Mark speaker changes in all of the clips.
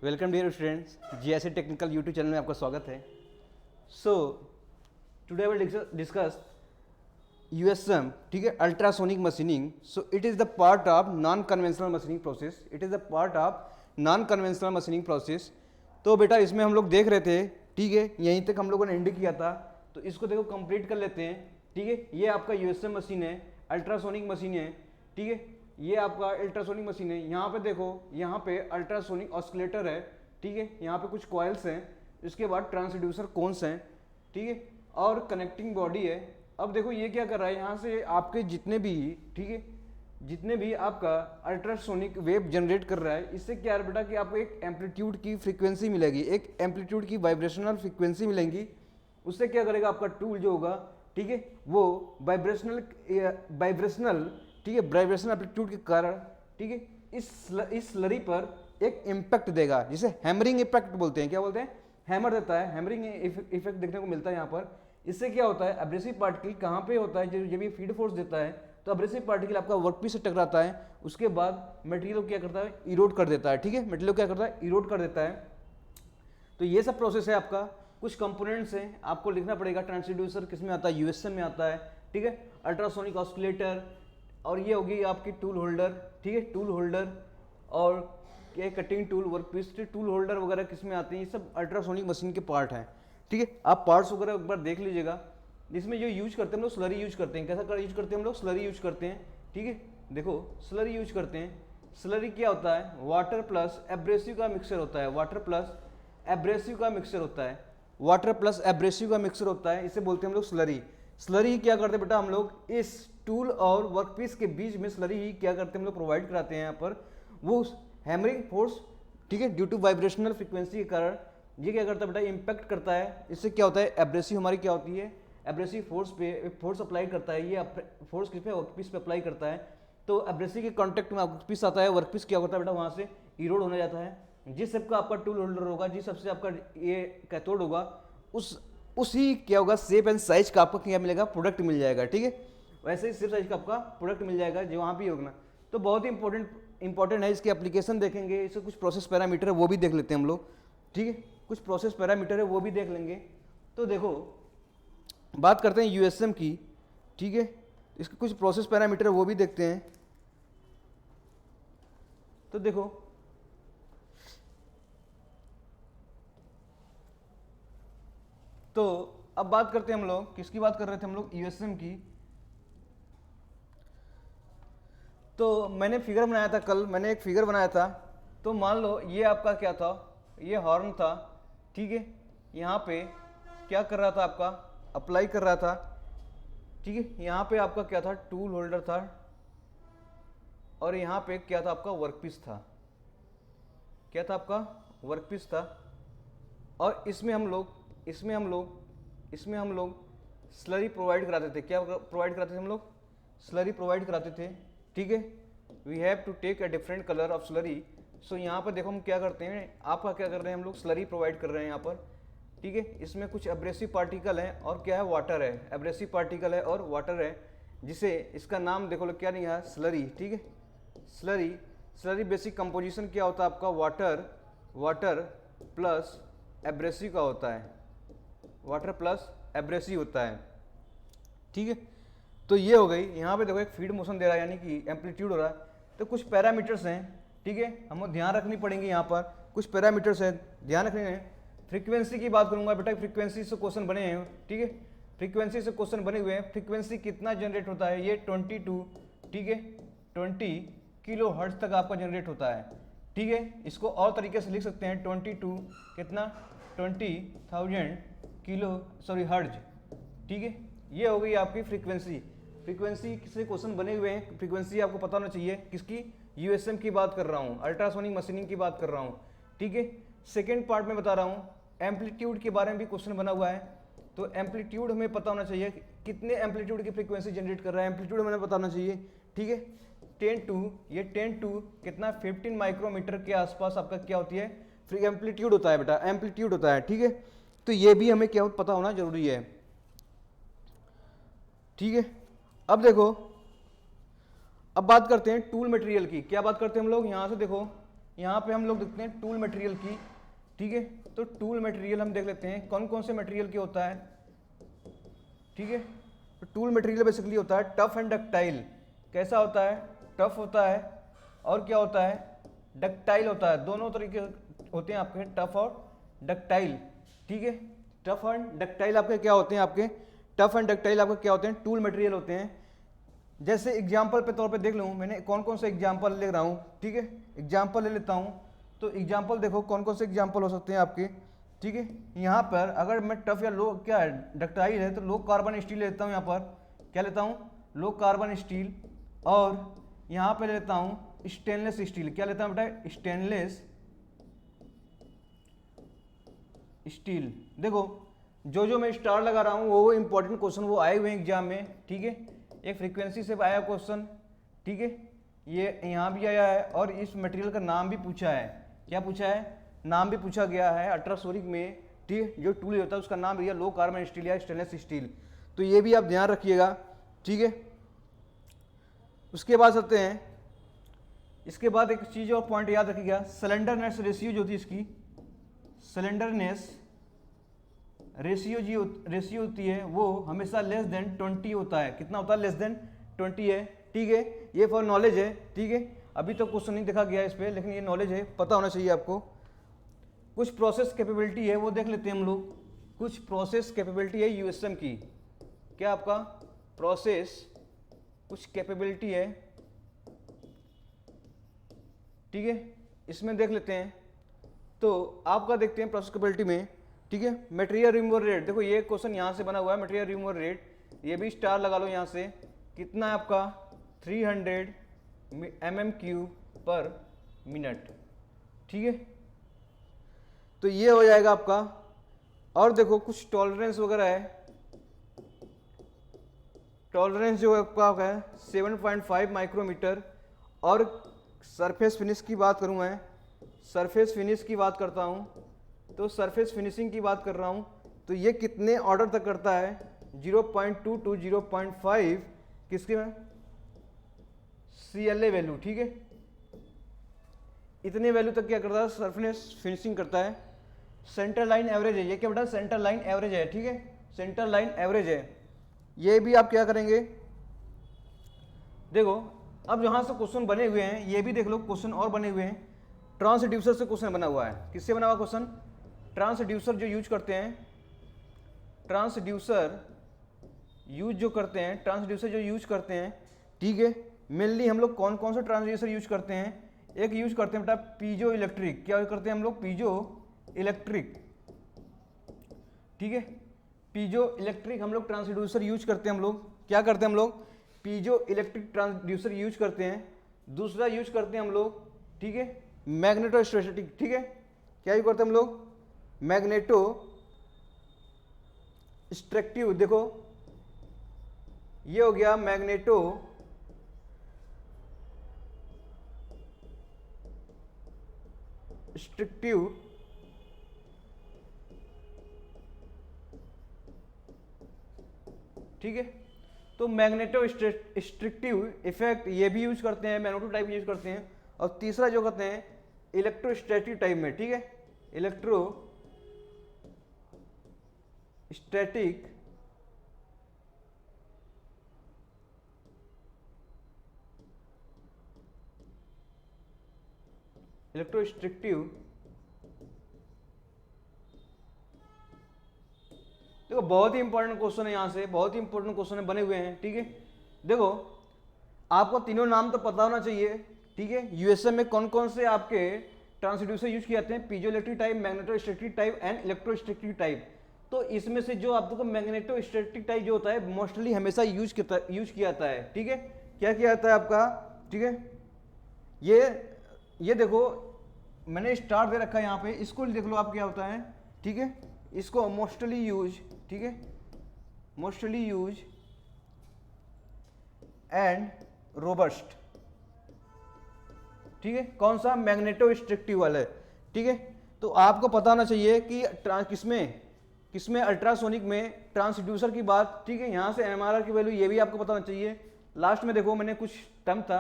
Speaker 1: Welcome dear students, GSA technical YouTube channel में आपका स्वागत है। So today will discuss USM, ठीक है, ultrasonic machining. So it is the part of non conventional machining process. It is the part of non conventional machining process. तो बेटा इसमें हम लोग देख रहे थे, ठीक है, यहीं तक हम लोगों ने एंड किया था। तो इसको देखो कंप्लीट कर लेते हैं, ठीक है। ये आपका यूएसएम मशीन है, अल्ट्रासोनिक मशीन है, ठीक है। ये आपका अल्ट्रासोनिक मशीन है। यहाँ पे देखो, यहाँ पे अल्ट्रासोनिक ऑस्किलेटर है, ठीक है। यहाँ पे कुछ कॉइल्स हैं, इसके बाद ट्रांसड्यूसर कोन्स हैं, ठीक है, और कनेक्टिंग बॉडी है। अब देखो ये क्या कर रहा है, यहाँ से आपके जितने भी, ठीक है, जितने भी आपका अल्ट्रासोनिक वेव जनरेट कर रहा है, इससे क्या है बेटा कि आपको एक एम्पलीट्यूड की फ्रीक्वेंसी मिलेगी, एक एम्पलीट्यूड की वाइब्रेशनल फ्रीक्वेंसी मिलेंगी। उससे क्या करेगा आपका टूल जो होगा, ठीक है, वो वाइब्रेशनल, ठीक है, वाइब्रेशनल एम्पलीट्यूड के कारण, ठीक है, इस स्लरी पर एक इम्पैक्ट देगा, जिसे हैमरिंग इफेक्ट बोलते हैं। क्या बोलते हैं? हैमर देता है, हैमरिंग इफेक्ट देखने को मिलता है यहाँ पर। इससे क्या होता है, एब्रेसिव पार्टिकल कहाँ पे होता है, जब ये फीड फोर्स देता है तो एब्रेसिव पार्टिकल आपका वर्कपीस से टकराता है। उसके बाद मटेरियल क्या करता है, इरोड कर देता है, ठीक है, मटेरियल क्या करता है, इरोड कर देता है। तो ये सब प्रोसेस है आपका। कुछ कंपोनेंट्स हैं, आपको लिखना पड़ेगा। ट्रांसड्यूसर किस में आता है, यूएसएम में आता है, ठीक है। अल्ट्रासोनिक ऑस्किलेटर, और ये होगी आपकी टूल होल्डर, ठीक है, टूल होल्डर, और ये cutting tool, workpiece tool holder वगैरह किस में आते हैं, ये सब अल्ट्रासोनिक मशीन के पार्ट हैं, ठीक है। आप पार्ट्स वगैरह एक बार देख लीजिएगा। इसमें जो यूज करते हैं हम लोग, स्लरी यूज करते हैं। कैसा कर यूज करते हैं हम लोग? स्लरी यूज करते हैं, ठीक है। देखो स्लरी यूज करते हैं। स्लरी क्या होता है? वाटर प्लस एब्रेसिव का मिक्सचर होता है। वाटर प्लस एब्रेसिव का मिक्सचर होता है। वाटर प्लस एब्रेसिव का मिक्सचर होता है, इसे बोलते हैं हम लोग स्लरी। स्लरी क्या करते हैं बेटा हम लोग, इस टूल और वर्कपीस के बीच में स्लरी ही क्या करते हैं हम लोग, प्रोवाइड कराते हैं यहाँ पर। वो हैमरिंग फोर्स, ठीक है, ड्यू टू वाइब्रेशनल फ्रीक्वेंसी के कारण ये क्या करता है बेटा, इम्पैक्ट करता है। इससे क्या होता है, एब्रेसिव हमारी क्या होती है, एब्रेसिव फोर्स पे फोर्स अप्लाई करता है। ये फोर्स किस पे, वर्कपीस पे अप्लाई करता है। तो एब्रेसिव के कांटेक्ट में वर्कपीस आता है, वर्कपीस क्या होता है बेटा, वहाँ से इरोड होने जाता है। जिस सबका आपका टूल होल्डर होगा, जिस सबसे आपका ये कैथोड होगा, उसी क्या होगा, शेप एंड साइज का आपको क्या मिलेगा, प्रोडक्ट मिल जाएगा, ठीक है। वैसे ही शेप साइज का आपका प्रोडक्ट मिल जाएगा जो वहाँ भी होगा। तो बहुत ही इंपॉर्टेंट है, इसकी एप्लीकेशन देखेंगे। इससे कुछ प्रोसेस पैरामीटर है वो भी देख लेते हैं हम लोग, ठीक है। कुछ प्रोसेस पैरामीटर है वो भी देख लेंगे। तो देखो बात करते हैं यूएसएम की, ठीक है। इसके कुछ प्रोसेस पैरामीटर है वो भी देखते हैं। तो देखो तो अब बात करते हैं हम लोग, किसकी बात कर रहे थे हम लोग, यूएसएम की। तो मैंने फिगर बनाया था कल, मैंने एक फिगर बनाया था। तो मान लो ये आपका क्या था, ये हॉर्न था, ठीक है। यहाँ पे क्या कर रहा था आपका, अप्लाई कर रहा था, ठीक है। यहाँ पे आपका क्या था, टूल होल्डर था, और यहाँ पे क्या था आपका, वर्कपीस था। क्या था आपका, वर्कपीस था। और इसमें हम लोग स्लरी प्रोवाइड कराते थे। क्या प्रोवाइड कराते थे हम लोग, स्लरी प्रोवाइड कराते थे, ठीक है। We have to take a different colour of slurry. So यहाँ पर देखो हम क्या करते हैं, आपका क्या कर रहे हैं हम लोग, स्लरी प्रोवाइड कर रहे हैं यहाँ पर, ठीक है। इसमें कुछ एब्रेसिव पार्टिकल है और क्या है, वाटर है। एब्रेसिव पार्टिकल है और वाटर है, जिसे इसका नाम देखो लोग क्या नहीं है, स्लरी, ठीक है। स्लरी बेसिक कंपोजिशन क्या होता है आपका, वाटर प्लस एब्रेसिव का होता है, वाटर प्लस एब्रेसिव होता है, ठीक है। तो ये हो गई। यहाँ पे देखो एक फीड मोशन दे रहा है, यानी कि एम्पलीट्यूड हो रहा है। तो कुछ पैरामीटर्स हैं, ठीक है, हमें ध्यान रखनी पड़ेंगे। यहाँ पर कुछ पैरामीटर्स हैं, ध्यान रखने हैं। फ्रीक्वेंसी की बात करूंगा बेटा, फ्रीक्वेंसी से क्वेश्चन बने हैं, ठीक है। फ्रीक्वेंसी से क्वेश्चन बने हुए हैं। फ्रीक्वेंसी कितना जनरेट होता है, ये 22, ठीक है, 20 किलो हर्ट्ज तक आपका जनरेट होता है, ठीक है। इसको और तरीके से लिख सकते हैं, 22 कितना, 20,000 हर्ट्ज, ठीक है। ये हो गई आपकी फ्रीक्वेंसी। फ्रीक्वेंसी से क्वेश्चन बने हुए हैं। फ्रीक्वेंसी आपको पता होना चाहिए, किसकी, यूएसएम की बात कर रहा हूँ, अल्ट्रासोनिक मशीनिंग की बात कर रहा हूँ, ठीक है। सेकेंड पार्ट में बता रहा हूँ, एम्पलीट्यूड के बारे में भी क्वेश्चन बना हुआ है। तो एम्पलीट्यूड हमें पता होना चाहिए, कितने एम्पलीट्यूड की फ्रीक्वेंसी जनरेट कर रहा है, एम्पलीट्यूड हमें पता होना चाहिए, ठीक है। 10 टू कितना, 15 माइक्रोमीटर के आसपास आपका क्या होती है, फ्री एम्पलीट्यूड होता है बेटा, एम्पलीट्यूड होता है, ठीक है। तो ये भी हमें क्या पता होना जरूरी है, ठीक है। अब देखो, अब बात करते हैं टूल मटेरियल की। क्या बात करते हैं हम लोग, यहां से देखो, यहाँ पे हम लोग देखते हैं टूल मटेरियल की, ठीक है। तो टूल मटेरियल हम देख लेते हैं कौन कौन से मटेरियल के होता है, ठीक है। तो टूल मटेरियल बेसिकली होता है टफ एंड डक्टाइल। कैसा होता है? टफ होता है और क्या होता है? डक्टाइल होता है। दोनों तरीके होते हैं आपके, टफ और डक्टाइल, ठीक है। टफ एंड डक्टाइल आपके क्या होते हैं? आपके टफ एंड डक्टाइल आपके क्या होते हैं? टूल मटेरियल होते हैं। जैसे एग्जाम्पल पे तौर पे देख लूँ, मैंने कौन कौन से एग्जाम्पल ले रहा हूँ, ठीक है। एग्जाम्पल ले लेता हूँ, तो एग्जाम्पल देखो कौन कौन से एग्जाम्पल हो सकते हैं आपके, ठीक है। यहाँ पर अगर मैं टफ या लो क्या है डक्टाइल है तो लो कार्बन स्टील लेता हूँ। यहाँ पर क्या लेता हूँ? Low carbon steel. और यहाँ पे लेता हूँ स्टेनलेस स्टील। क्या लेता हूँ बेटा? Stainless steel. देखो जो जो मैं स्टार लगा रहा हूँ वो इंपॉर्टेंट क्वेश्चन वो आए हुए हैं एग्जाम में, ठीक है। एक फ्रीक्वेंसी से आया क्वेश्चन, ठीक है। ये यहाँ भी आया है और इस मटेरियल का नाम भी पूछा है। क्या पूछा है? नाम भी पूछा गया है अल्ट्रासोनिक में, ठीक है। जो टूल होता है उसका नाम भी है लो कार्बन स्टील या स्टेनलेस स्टील। तो ये भी आप ध्यान रखिएगा, ठीक है। उसके बाद चलते हैं, इसके बाद एक चीज़ और पॉइंट याद रखिएगा, सिलेंडरनेस रेशियो जो थी इसकी, सिलेंडरनेस रेशियो होती है वो हमेशा लेस देन 20 होता है। कितना होता है? लेस देन 20 है, ठीक है। ये फॉर नॉलेज है, ठीक है। अभी तो क्वेश्चन नहीं देखा गया इस पर, लेकिन ये नॉलेज है, पता होना चाहिए आपको। कुछ प्रोसेस कैपेबिलिटी है वो देख लेते हैं हम लोग। कुछ प्रोसेस कैपेबिलिटी है यूएसएम की। क्या आपका प्रोसेस कुछ कैपेबिलिटी है, ठीक है। इसमें देख लेते हैं, तो आपका देखते हैं प्रोसेस कैपेबिलिटी में, ठीक है। मटेरियल रिमूवल रेट, देखो ये क्वेश्चन यहाँ से बना हुआ है, मटेरियल रिमूवल रेट, ये भी स्टार लगा लो यहाँ से। कितना है आपका? 300 mm³ पर मिनट, ठीक है। तो ये हो जाएगा आपका। और देखो कुछ टॉलरेंस वगैरह है, टॉलरेंस जो आपका है 7.5 माइक्रोमीटर। और सरफेस फिनिश की बात करूँ मैं, सरफेस फिनिश की बात करता हूँ, तो सरफेस फिनिशिंग की बात कर रहा हूँ, तो ये कितने ऑर्डर तक करता है? 0.2 to 0.5 किसके में? CLA वैल्यू, ठीक है। इतने वैल्यू तक क्या करता है? सरफेस फिनिशिंग करता है। सेंटर लाइन एवरेज है, ये क्या बेटा? सेंटर लाइन एवरेज है, ठीक है। सेंटर लाइन एवरेज है, ये भी आप क्या करेंगे? देखो अब जहां से क्वेश्चन बने हुए हैं ये भी देख लो, क्वेश्चन और बने हुए हैं। ट्रांसड्यूसर से क्वेश्चन बना हुआ है। किससे बना हुआ क्वेश्चन? ट्रांसड्यूसर जो यूज करते हैं, ट्रांसड्यूसर यूज जो करते हैं, ट्रांसड्यूसर जो यूज करते हैं, ठीक है। मेनली हम लोग कौन कौन से ट्रांसड्यूसर यूज करते हैं? एक यूज करते हैं बेटा पीजो इलेक्ट्रिक। क्या करते हैं हम लोग? पीजो इलेक्ट्रिक, ठीक है। पीजो इलेक्ट्रिक हम लोग ट्रांसड्यूसर यूज करते हैं। हम लोग क्या करते हैं? हम लोग पीजो इलेक्ट्रिक ट्रांसड्यूसर यूज करते हैं। दूसरा यूज करते हैं हम लोग, ठीक है, मैग्नेटोस्टैटिक, ठीक है। क्या यूज करते हैं हम लोग? मैग्नेटो स्ट्रक्टिव। देखो ये हो गया मैग्नेटो स्ट्रक्टिव, ठीक है। तो मैग्नेटो स्ट्रिक्टिव इफेक्ट ये भी यूज करते हैं, मैग्नेटो टाइप यूज करते हैं। और तीसरा जो करते हैं इलेक्ट्रोस्टैटिक टाइप में, ठीक है। इलेक्ट्रोस्टैटिक इलेक्ट्रोस्ट्रिक्टिव। देखो बहुत ही इंपॉर्टेंट क्वेश्चन है, यहाँ से बहुत ही इंपॉर्टेंट क्वेश्चन बने हुए हैं, ठीक है। देखो आपको तीनों नाम तो पता होना चाहिए, ठीक है। यूएसएम में कौन कौन से आपके ट्रांसड्यूसर यूज किए जाते हैं? Piezoelectric type, magnetostatic type and electrostatic type. तो इसमें से जो आपको मैग्नेटोस्टैटिक टाइप जो होता है मोस्टली हमेशा यूज किया जाता है, ठीक है। क्या किया जाता है आपका? ठीक है। ये देखो मैंने स्टार दे रखा है यहाँ पे, इसको देख लो आप क्या होता है, ठीक है। इसको मोस्टली यूज, ठीक है, मोस्टली यूज एंड रोबस्ट, ठीक है। कौन सा? मैग्नेटोस्ट्रिक्टिव वाला है, ठीक है। तो आपको पता होना चाहिए कि किसमें अल्ट्रासोनिक में ट्रांसड्यूसर की बात, ठीक है। यहाँ से एमआरआर की वैल्यू ये भी आपको पता होना चाहिए। लास्ट में देखो मैंने कुछ टर्म था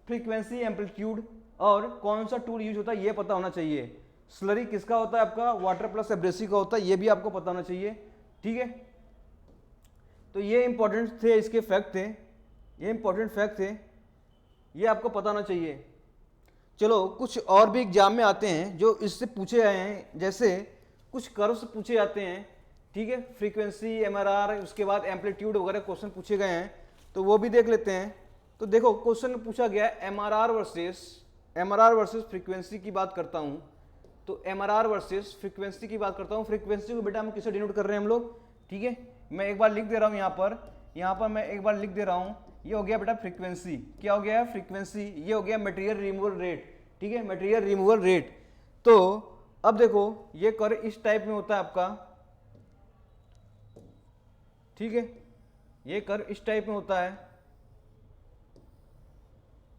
Speaker 1: फ्रीक्वेंसी, एम्पलीट्यूड और कौन सा टूल यूज होता है ये पता होना चाहिए। स्लरी किसका होता है आपका, वाटर प्लस एब्रेसिव का होता है, ये भी आपको पता होना चाहिए। ठीक है, तो ये इंपॉर्टेंट थे, इसके फैक्ट थे, ये इंपॉर्टेंट फैक्ट थे, ये आपको पता होना चाहिए। चलो कुछ और भी एग्जाम में आते हैं जो इससे पूछे गए हैं, जैसे कुछ कर्व्स पूछे जाते हैं। ठीक है, फ्रीक्वेंसी, एमआरआर, उसके बाद एम्पलीट्यूड वगैरह क्वेश्चन पूछे गए हैं, तो वो भी देख लेते हैं। तो देखो क्वेश्चन पूछा गया है एमआरआर वर्सेस फ्रीक्वेंसी की बात करता हूँ, तो एमआरआर वर्सेस फ्रीक्वेंसी की बात करता हूँ। फ्रीक्वेंसी को बेटा हम किससे डिनोट कर रहे हैं हम लोग, ठीक है, मैं एक बार लिख दे रहा हूँ यहाँ पर मैं एक बार लिख दे रहा हूँ, ये हो गया बेटा फ्रीक्वेंसी। क्या हो गया फ्रीक्वेंसी, ये हो गया मटेरियल रिमूवल रेट। ठीक है, मटेरियल रिमूवल रेट। तो अब देखो ये कर्व इस टाइप में होता है आपका, ठीक है, ये कर्व इस टाइप में होता है।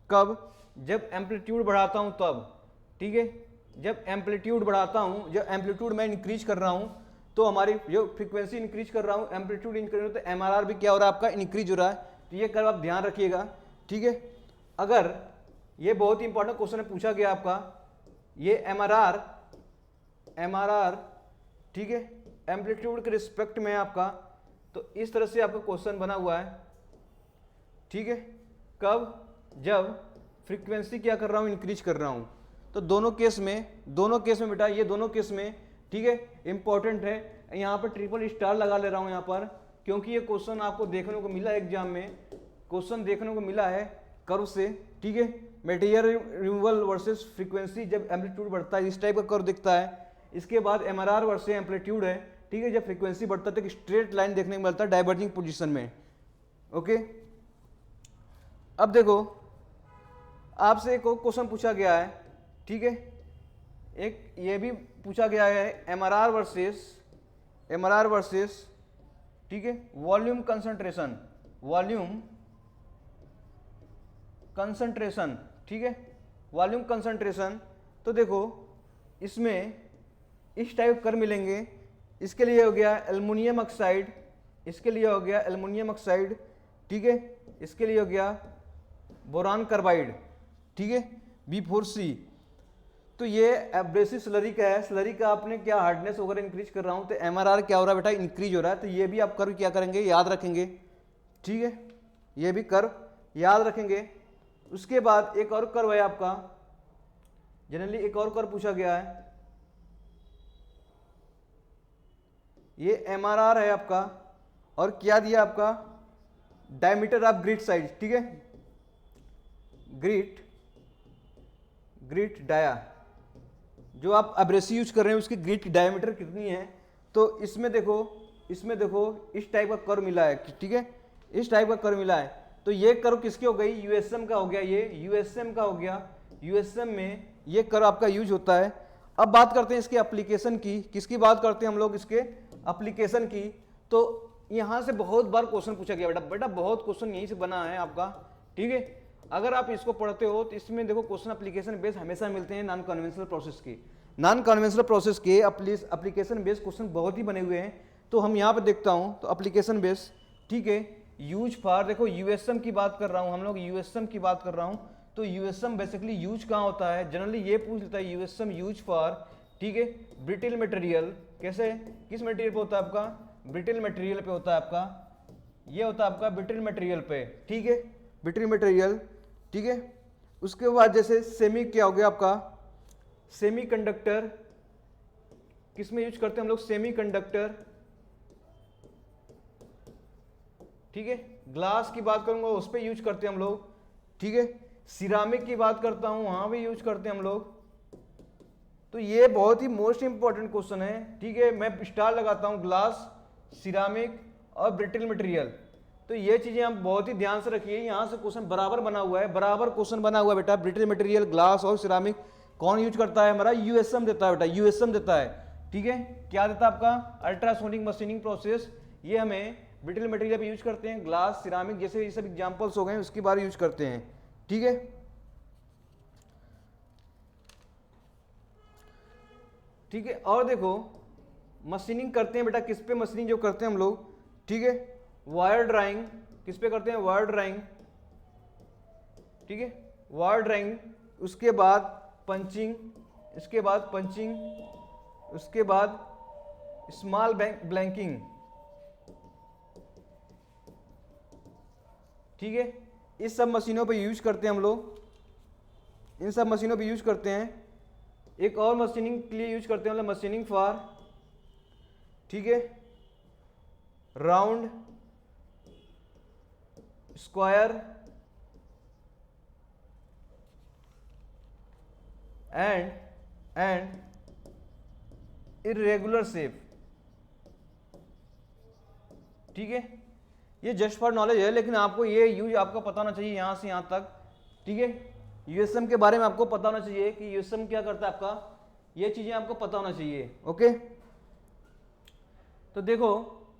Speaker 1: कब, जब एम्पलीट्यूड बढ़ाता हूं तब। ठीक है, जब एम्पलीट्यूड बढ़ाता हूं, जब एम्पलीट्यूड मैं इंक्रीज कर रहा हूं, तो हमारी जो फ्रीक्वेंसी इंक्रीज कर रहा हूं, एम्पलीट्यूड इंक्रीज हो, तो एमआरआर भी क्या हो रहा है आपका, इंक्रीज हो रहा है। तो ये कर्व आप ध्यान रखिएगा। ठीक है, अगर ये बहुत ही इंपॉर्टेंट क्वेश्चन है, पूछा गया आपका, ये एमआरआर, ठीक है, एम्पलीट्यूड के रिस्पेक्ट में आपका, तो इस तरह से आपका क्वेश्चन बना हुआ है। ठीक है, कब, जब फ्रीक्वेंसी क्या कर रहा हूं, इंक्रीज कर रहा हूं। तो दोनों केस में बेटा, ये दोनों केस में, ठीक है, इंपॉर्टेंट है। यहाँ पर ट्रिपल स्टार लगा ले रहा हूं यहाँ पर, क्योंकि ये क्वेश्चन आपको देखने को मिला एग्जाम में, क्वेश्चन देखने को मिला है कर्व से। ठीक है, मटेरियल रिमूवल वर्सेस फ्रीक्वेंसी, जब एम्पलीट्यूड बढ़ता है इस टाइप का कर्व दिखता है। इसके बाद एमआरआर वर्सेस एम्पलीट्यूड है। ठीक है, जब फ्रीक्वेंसी बढ़ता है तो एक स्ट्रेट लाइन देखने को मिलता है डाइवर्जिंग पोजीशन में। ओके, अब देखो आपसे एक और क्वेश्चन पूछा गया है। ठीक है, एक ये भी पूछा गया है एमआरआर वर्सेस, ठीक है, वॉल्यूम कंसंट्रेशन, ठीक है, वॉल्यूम कंसंट्रेशन। तो देखो इसमें इस टाइप कर मिलेंगे। इसके लिए हो गया एल्युमिनियम ऑक्साइड, इसके लिए हो गया एल्युमिनियम ऑक्साइड, ठीक है, इसके लिए हो गया बोरान कार्बाइड, ठीक है, B4C। तो ये एब्रेसिव स्लरी का है, स्लरी का आपने क्या हार्डनेस वगैरह इंक्रीज कर रहा हूं, तो एमआरआर क्या हो रहा है बेटा, इंक्रीज हो रहा है। तो ये भी आप कर्व क्या करेंगे, याद रखेंगे। ठीक है, ये भी कर्व याद रखेंगे। उसके बाद एक और कर्व है आपका, जनरली एक और कर्व पूछा गया है, ये एमआरआर है आपका, और क्या दिया आपका, डायमीटर ऑफ ग्रिट साइज। ठीक है, ग्रिट डाया, जो आप एब्रेसिव यूज कर रहे हैं उसकी ग्रिट की डायमीटर कितनी है। तो इसमें देखो इस टाइप का कर्व मिला है। ठीक है, इस टाइप का कर्व मिला है। तो ये कर्व किसकी हो गई, यूएसएम का हो गया, ये यूएसएम का हो गया। यूएसएम में ये कर्व आपका यूज होता है। अब बात करते हैं इसके एप्लीकेशन की, किसकी बात करते हैं हम लोग, इसके एप्लीकेशन की। तो यहाँ से बहुत बार क्वेश्चन पूछा गया बेटा बहुत क्वेश्चन यहीं से बना है आपका। ठीक है, अगर आप इसको पढ़ते हो तो इसमें देखो क्वेश्चन एप्लीकेशन बेस हमेशा मिलते हैं नॉन कन्वेंशनल प्रोसेस के एप्लीकेशन बेस क्वेश्चन बहुत ही बने हुए हैं। तो हम यहाँ पे देखता हूँ, तो एप्लीकेशन बेस, ठीक है, यूज फॉर, देखो यूएसएम की बात कर रहा हूँ, हम लोग यूएसएम की बात कर रहा हूँ। तो यूएसएम बेसिकली यूज कहाँ होता है, जनरली ये पूछ लेता है यूएसएम यूज फॉर, ठीक है, ब्रिटिल मटेरियल। कैसे, किस मटेरियल पे होता है आपका, ब्रिटिल मटेरियल पे होता है आपका, ये होता है आपका ब्रिटिल मटेरियल पे। ठीक है, ब्रिटिल मटेरियल, ठीक है। उसके बाद जैसे सेमी क्या हो गया आपका, सेमी कंडक्टर, किसमें यूज करते हैं हम लोग, सेमी कंडक्टर। ठीक है, ग्लास की बात करूंगा उस पर यूज करते हैं हम लोग। ठीक है, सिरामिक की बात करता हूं वहां भी यूज करते हैं हम लोग। तो ये बहुत ही मोस्ट इंपॉर्टेंट क्वेश्चन है। ठीक है, मैं स्टार लगाता हूं, ग्लास, सिरामिक और ब्रिटिल मटेरियल। तो ये चीजें आप बहुत ही ध्यान से रखिए, यहां से क्वेश्चन बराबर बना हुआ है, बराबर क्वेश्चन बना हुआ है बेटा। ब्रिटिल मटेरियल, ग्लास और सिरामिक कौन यूज करता है, हमारा यूएसएम देता है बेटा, यूएसएम देता है। ठीक है, क्या देता है आपका, अल्ट्रासोनिक मशीनिंग प्रोसेस। ये हमें ब्रिटिल मटेरियल पे यूज करते हैं, ग्लास, सिरामिक जैसे ये सब एग्जांपल्स हो गए, उसके बारे यूज करते हैं। ठीक है, ठीक है। और देखो मशीनिंग करते हैं बेटा, किस पे मशीनिंग जो करते हैं हम लोग, ठीक है, वायर ड्राइंग, किस पे करते हैं, वायर ड्राइंग। ठीक है, वायर ड्राइंग उसके बाद पंचिंग, इसके बाद पंचिंग, उसके बाद स्मॉल ब्लैंकिंग, ठीक है। इस सब मशीनों पे यूज करते हैं हम लोग, इन सब मशीनों पे यूज करते हैं। एक और मशीनिंग के लिए यूज करते हैं मतलब मशीनिंग फॉर, ठीक है, round, square and irregular shape, ठीक है। ये जस्ट फॉर नॉलेज है, लेकिन आपको ये यूज आपका पता होना चाहिए यहां से यहां तक, ठीक है। यूएसएम के बारे में आपको पता होना चाहिए कि यूएसएम क्या करता है आपका, ये चीजें आपको पता होना चाहिए, ओके। तो देखो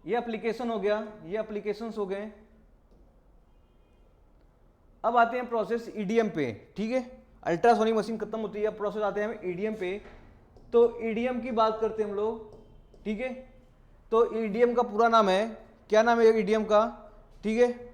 Speaker 1: ये एप्लीकेशन हो गया, ये एप्लीकेशंस हो गए। अब आते हैं प्रोसेस ईडीएम पे, ठीक है। अल्ट्रासोनिक मशीन खत्म होती है, अब प्रोसेस आते हैं हम ईडीएम पे। तो ईडीएम की बात करते हैं हम लोग, ठीक है। तो ईडीएम का पूरा नाम है, क्या नाम है ईडीएम का, ठीक है।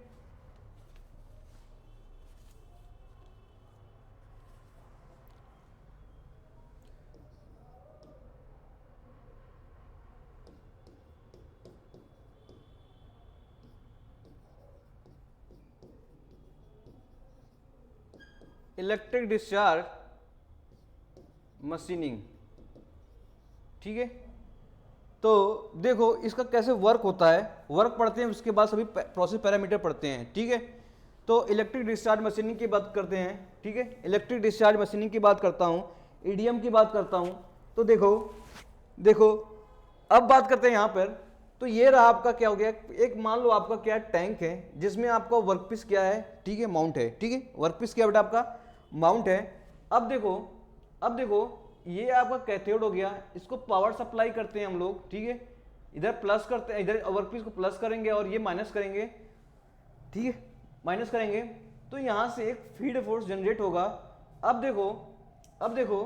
Speaker 1: इलेक्ट्रिक डिस्चार्ज मशीनिंग, ठीक है। तो देखो इसका कैसे वर्क होता है, वर्क पढ़ते हैं उसके बाद सभी प्रोसेस पैरामीटर पढ़ते हैं, ठीक है। तो इलेक्ट्रिक डिस्चार्ज मशीनिंग की बात करते हैं, ठीक है। इलेक्ट्रिक डिस्चार्ज मशीनिंग की बात करता हूं, ईडीएम की बात करता हूं। तो देखो अब बात करते हैं यहां पर। तो ये रहा आपका क्या हो गया, एक मान लो आपका क्या टैंक है जिसमें आपका वर्कपीस क्या है, ठीक है, माउंट है, ठीक है। वर्कपीस क्या बेटा आपका माउंट है। अब देखो ये आपका कैथोड हो गया, इसको पावर सप्लाई करते हैं हम लोग, ठीक है। इधर प्लस करते हैं, इधर वर्कपीस को प्लस करेंगे और ये माइनस करेंगे, ठीक है, माइनस करेंगे। तो यहां से एक फीड फोर्स जनरेट होगा। अब देखो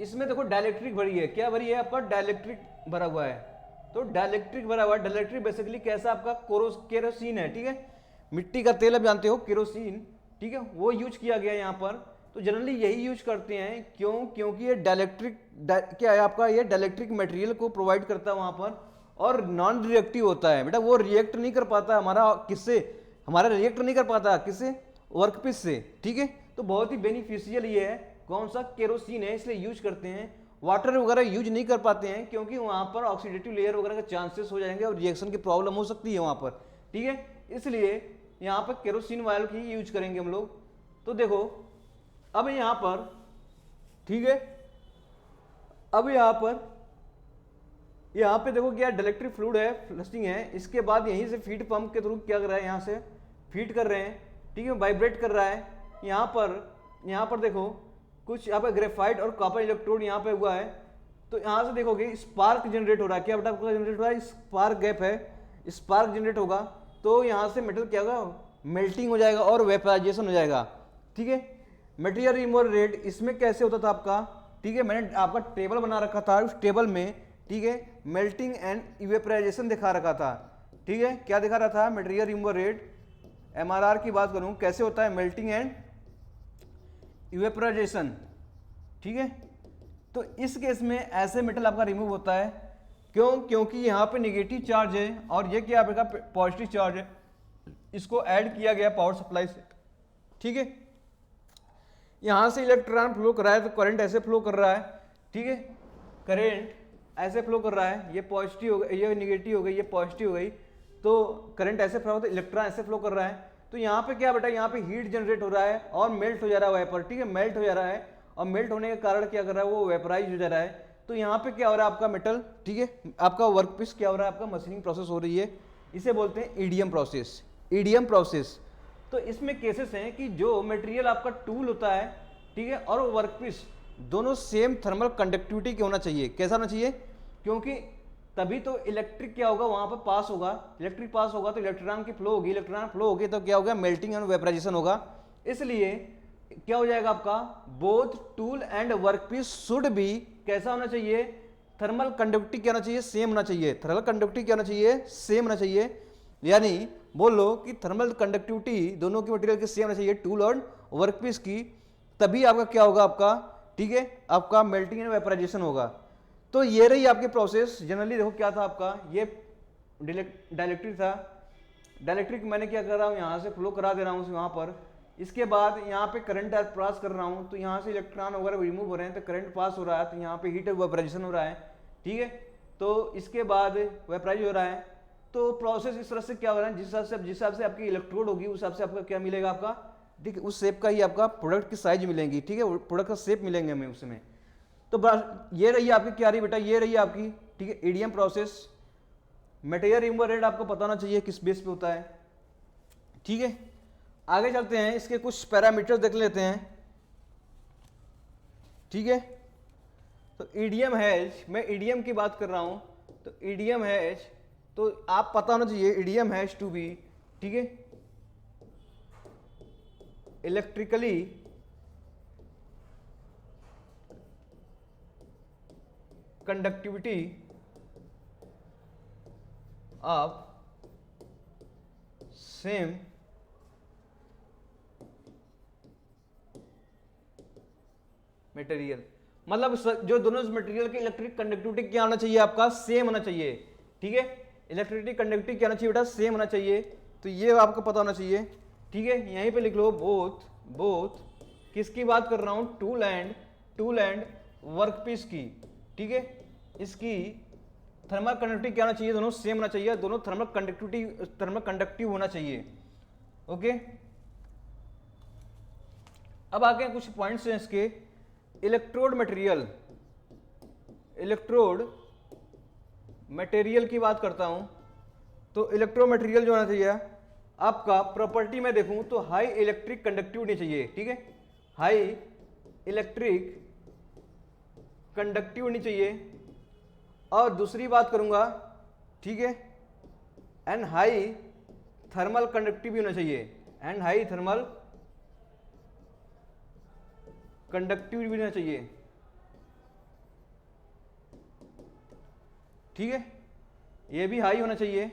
Speaker 1: इसमें देखो डाइलेक्ट्रिक भरी है, क्या भरी है आपका, डाइलेक्ट्रिक भरा हुआ है। तो डाइलेक्ट्रिक भरा हुआ है, डाइलेक्ट्रिक बेसिकली कैसा आपका केरोसिन है, ठीक है। मिट्टी का तेल आप जानते हो, केरोसिन, ठीक है, वो यूज किया गया यहाँ पर। तो जनरली यही यूज करते हैं, क्योंकि ये डाइलेक्ट्रिक क्या है आपका, ये डाइलेक्ट्रिक मटेरियल को प्रोवाइड करता है वहां पर, और नॉन रिएक्टिव होता है बेटा, वो रिएक्ट नहीं कर पाता हमारा रिएक्ट नहीं कर पाता किससे, वर्कपीस से, ठीक है। तो बहुत ही बेनिफिशियल ये है, कौन सा, केरोसिन है, इसलिए यूज करते हैं। वाटर वगैरह यूज नहीं कर पाते हैं क्योंकि वहां पर ऑक्सीडेटिव लेयर वगैरह के चांसेस हो जाएंगे और रिएक्शन की प्रॉब्लम हो सकती है वहां पर, ठीक है। इसलिए यहाँ पर केरोसिन ऑयल की यूज करेंगे हम लोग। तो देखो अब यहाँ पर, ठीक है, अब यहाँ पे देखो क्या डाइलेक्ट्रिक फ्लूइड है, फ्लशिंग है। इसके बाद यहीं से फीड पंप के थ्रू क्या कर रहा है, यहाँ से फीड कर रहे हैं, ठीक है, वाइब्रेट कर रहा है। यहाँ पर देखो कुछ यहाँ पर ग्रेफाइट और कॉपर इलेक्ट्रोड यहाँ पे हुआ है। तो यहाँ से देखोगे स्पार्क जनरेट हो रहा है, क्या बेटा जनरेट हो रहा है, स्पार्क गैप है, स्पार्क जनरेट होगा। तो यहाँ से मेटल क्या होगा, मेल्टिंग हो जाएगा और वेपराइजेशन हो जाएगा, ठीक है। मटेरियल रिमूवल रेट इसमें कैसे होता था आपका, ठीक है, मैंने आपका टेबल बना रखा था, उस टेबल में, ठीक है, मेल्टिंग एंड इवेपराइजेशन दिखा रखा था, ठीक है। क्या दिखा रहा था, मटेरियल रिमूवल रेट, एमआरआर की बात करूं कैसे होता है, मेल्टिंग एंड इवेपराइजेशन, ठीक है। तो इस केस में ऐसे मेटल आपका रिमूव होता है, क्योंकि यहाँ पे नेगेटिव चार्ज है और ये क्या आपका पॉजिटिव चार्ज है, इसको ऐड किया गया पावर सप्लाई से, ठीक है। यहाँ से इलेक्ट्रॉन फ्लो कर रहा है तो करंट ऐसे फ्लो कर रहा है, ठीक है, करंट ऐसे फ्लो कर रहा है, ये पॉजिटिव हो गई, ये नेगेटिव हो गई, ये पॉजिटिव हो गई, तो करंट ऐसे फ्लो होता है, इलेक्ट्रॉन ऐसे फ्लो कर रहा है। तो यहाँ पे क्या बेटा, यहाँ पे हीट जनरेट हो रहा है और मेल्ट हो जा रहा है वेपर, ठीक है, मेल्ट हो जा रहा है, और मेल्ट होने के कारण क्या कर रहा है, वो वेपराइज हो जा रहा है। तो यहाँ पे क्या हो रहा है आपका मेटल, ठीक है, आपका वर्कपीस क्या हो रहा है, आपका मशीनिंग प्रोसेस हो रही है, इसे बोलते हैं ईडीएम प्रोसेस, ईडीएम प्रोसेस। तो इसमें केसेस हैं कि जो मटेरियल आपका टूल होता है, ठीक है, और वर्कपीस दोनों सेम थर्मल कंडक्टिविटी के होना चाहिए, कैसा होना चाहिए, क्योंकि तभी तो इलेक्ट्रिक क्या होगा वहां पर पास होगा, इलेक्ट्रिक पास होगा तो इलेक्ट्रॉन की फ्लो होगी, इलेक्ट्रॉन फ्लो होगी तो क्या होगा, मेल्टिंग एंड वेपराइजेशन होगा। इसलिए क्या हो जाएगा आपका, both tool and workpiece should be कैसा होना चाहिए, थर्मल कंडक्टिविटी क्या होना चाहिए, सेम होना चाहिए, थर्मल कंडक्टिविटी क्या होना चाहिए, सेम होना चाहिए। यानी बोल लो कि थर्मल कंडक्टिविटी दोनों की मटेरियल की सेम होना चाहिए, टूल और वर्कपीस की। तभी आपका क्या होगा आपका, ठीक है, आपका मेल्टिंग एंड वेपराइजेशन होगा। तो ये रही आपकी प्रोसेस। जनरली देखो क्या था आपका, ये डाइलेक्ट्रिक था। डाइलेक्ट्रिक मैंने क्या कर रहा हूँ, यहाँ से फ्लो करा दे रहा हूँ वहाँ पर। इसके बाद यहाँ पे करंट पास कर रहा हूँ, तो यहाँ से इलेक्ट्रॉन वगैरह रिमूव हो रहे हैं, तो करंट पास हो रहा है, तो यहाँ पे हीट वेपराइजेशन हो रहा है, ठीक है। तो इसके बाद वेपराइज हो रहा है। तो प्रोसेस इस तरह से क्या हो रहा है, जिस हिसाब से आपकी इलेक्ट्रोड होगी उस हिसाब से आपका क्या मिलेगा आपका, ठीक है, उस शेप का ही आपका प्रोडक्ट की साइज मिलेंगी, ठीक है, प्रोडक्ट का शेप मिलेंगे हमें उसमें। तो बस ये रही आपकी क्या रही बेटा, ये रही आपकी, ठीक है, EDM process. Material removal rate आपको पता होना चाहिए किस बेस पे होता है, ठीक है। आगे चलते हैं, इसके कुछ पैरामीटर्स देख लेते हैं, ठीक है। तो ईडीएम हैज, मैं ईडीएम की बात कर रहा हूं, तो ईडीएम हैज, तो आप पता होना चाहिए ईडीएम हैज टू बी, ठीक है, electrically conductivity of same material. मतलब जो दोनों मटेरियल की इलेक्ट्रिक कंडक्टिविटी क्या होना चाहिए आपका, सेम होना चाहिए, ठीक है। इलेक्ट्रिसिटी कंडक्टिविटी क्या होना चाहिए बेटा, सेम होना चाहिए। तो ये आपको पता होना चाहिए, ठीक है। यहीं पे लिख लो बोथ किसकी बात कर रहा हूं, टूल एंड वर्कपीस की, ठीक है। इसकी थर्मल कंडक्टिविटी क्या होना चाहिए, दोनों सेम होना चाहिए, दोनों थर्मल कंडक्टिव होना चाहिए, ओके। अब आगे कुछ पॉइंट्स हैं इसके। इलेक्ट्रोड मटेरियल की बात करता हूं, तो इलेक्ट्रो मटेरियल जो होना चाहिए आपका, प्रॉपर्टी में देखूं तो हाई इलेक्ट्रिक कंडक्टिविटी चाहिए, ठीक है, हाई इलेक्ट्रिक कंडक्टिविटी चाहिए। और दूसरी बात करूंगा, ठीक है, एंड हाई थर्मल कंडक्टिव भी होना चाहिए, एंड हाई थर्मल कंडक्टिविटी भी होना चाहिए, ठीक है, ये भी हाई होना चाहिए।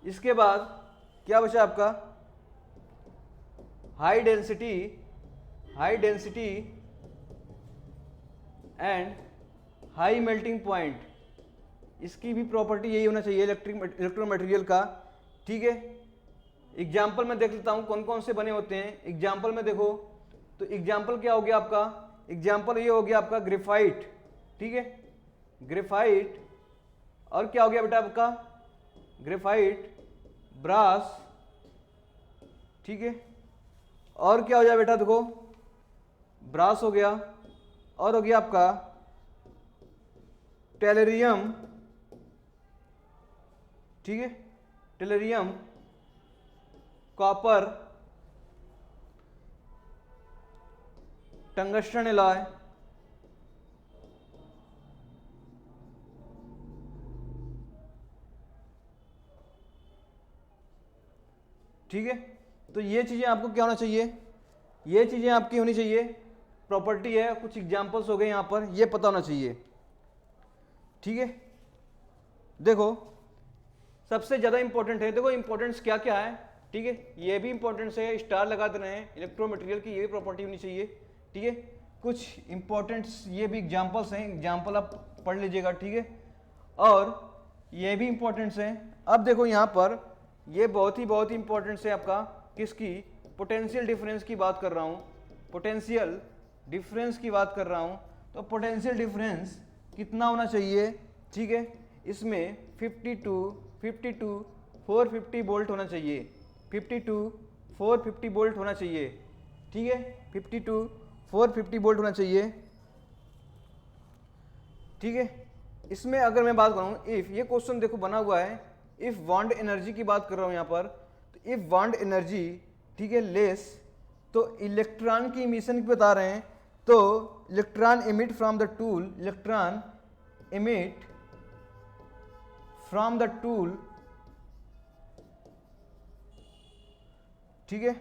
Speaker 1: इसके बाद क्या बचा आपका, high density and high melting point, इसकी भी प्रॉपर्टी यही होना चाहिए इलेक्ट्रो मटेरियल का, ठीक है। एग्जाम्पल में देख लेता हूं कौन कौन से बने होते हैं। एग्जाम्पल में देखो, तो एग्जाम्पल क्या हो गया आपका, एग्जाम्पल ये हो गया आपका ग्रेफाइट, ठीक है, ग्रेफाइट। और क्या हो गया बेटा आपका, ग्रेफाइट, ब्रास, ठीक है। और क्या हो जाए बेटा, देखो ब्रास हो गया, और हो गया आपका टेलरियम, ठीक है, टेलरियम, कॉपर, टंगस्टन एलॉय, ठीक है। तो ये चीजें आपको क्या होना चाहिए, ये चीजें आपकी होनी चाहिए, प्रॉपर्टी है, कुछ एग्जांपल्स हो गए यहां पर, ये पता होना चाहिए, ठीक है। देखो सबसे ज्यादा इंपॉर्टेंट है, देखो इंपॉर्टेंस क्या क्या है, ठीक है, ये भी इंपॉर्टेंस है, स्टार लगा देना है। इलेक्ट्रो मटेरियल की ये भी प्रॉपर्टी होनी चाहिए, ठीक है। कुछ इंपॉर्टेंट्स ये भी एग्जांपल्स हैं, एग्जांपल आप पढ़ लीजिएगा, ठीक है। और ये भी इंपॉर्टेंट्स हैं। अब देखो यहाँ पर ये बहुत ही इंपॉर्टेंट है आपका, किसकी, पोटेंशियल डिफरेंस की बात कर रहा हूँ, पोटेंशियल डिफरेंस की बात कर रहा हूँ। तो पोटेंशियल डिफरेंस कितना होना चाहिए, ठीक है, इसमें 52 450 वोल्ट होना चाहिए, 52 450 वोल्ट होना चाहिए, ठीक है, 52 450 वोल्ट होना चाहिए, ठीक है। इसमें अगर मैं बात करूं, इफ, ये क्वेश्चन देखो बना हुआ है, इफ बॉन्ड एनर्जी की बात कर रहा हूं यहां पर, तो इफ बॉन्ड एनर्जी, ठीक है, लेस, तो इलेक्ट्रॉन की इमिशन की बता रहे हैं, तो electron emit from the tool, electron emit from the tool, ठीक है,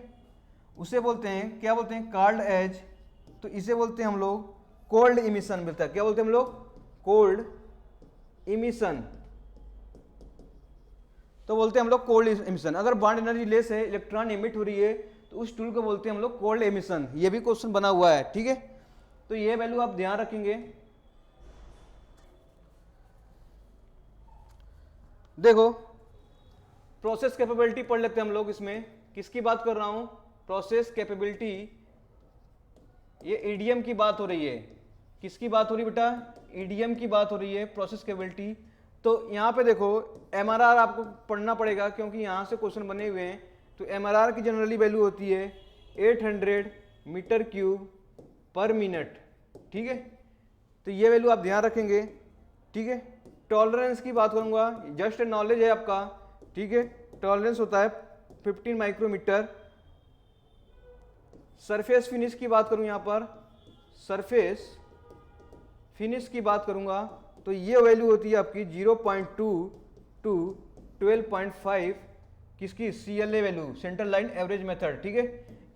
Speaker 1: उसे बोलते हैं, क्या बोलते हैं, कॉल्ड एज, तो इसे बोलते हैं हम लोग कोल्ड इमिशन मिलता है, क्या बोलते हैं हम लोग, कोल्ड इमिशन, तो बोलते हैं हम लोग कोल्ड इमिशन। अगर बॉन्ड एनर्जी लेस है, इलेक्ट्रॉन इमिट हो रही है, तो उस टूल को बोलते हैं हम लोग कोल्ड एमिशन। ये भी क्वेश्चन बना हुआ है, ठीक है। तो ये वैल्यू आप ध्यान रखेंगे। देखो प्रोसेस कैपेबिलिटी पढ़ लेते हैं हम लोग। इसमें किसकी बात कर रहा हूं, प्रोसेस कैपेबिलिटी, ये ईडीएम की बात हो रही है। किसकी बात हो रही है बेटा, ईडीएम की बात हो रही है, प्रोसेस कैपेबिलिटी। तो यहां पे देखो एमआरआर आपको पढ़ना पड़ेगा क्योंकि यहां से क्वेश्चन बने हुए हैं। तो एमआरआर की जनरली वैल्यू होती है 800 मीटर क्यूब पर मिनट, ठीक है। तो ये वैल्यू आप ध्यान रखेंगे, ठीक है। टॉलरेंस की बात करूंगा, जस्ट नॉलेज है आपका, ठीक है। टॉलरेंस होता है 15 माइक्रोमीटर। सरफेस फिनिश की बात करूं, यहां पर सरफेस फिनिश की बात करूंगा तो ये वैल्यू होती है आपकी 0.2 टू 12.5 किसकी, CLA value, centre line average method, ठीक है।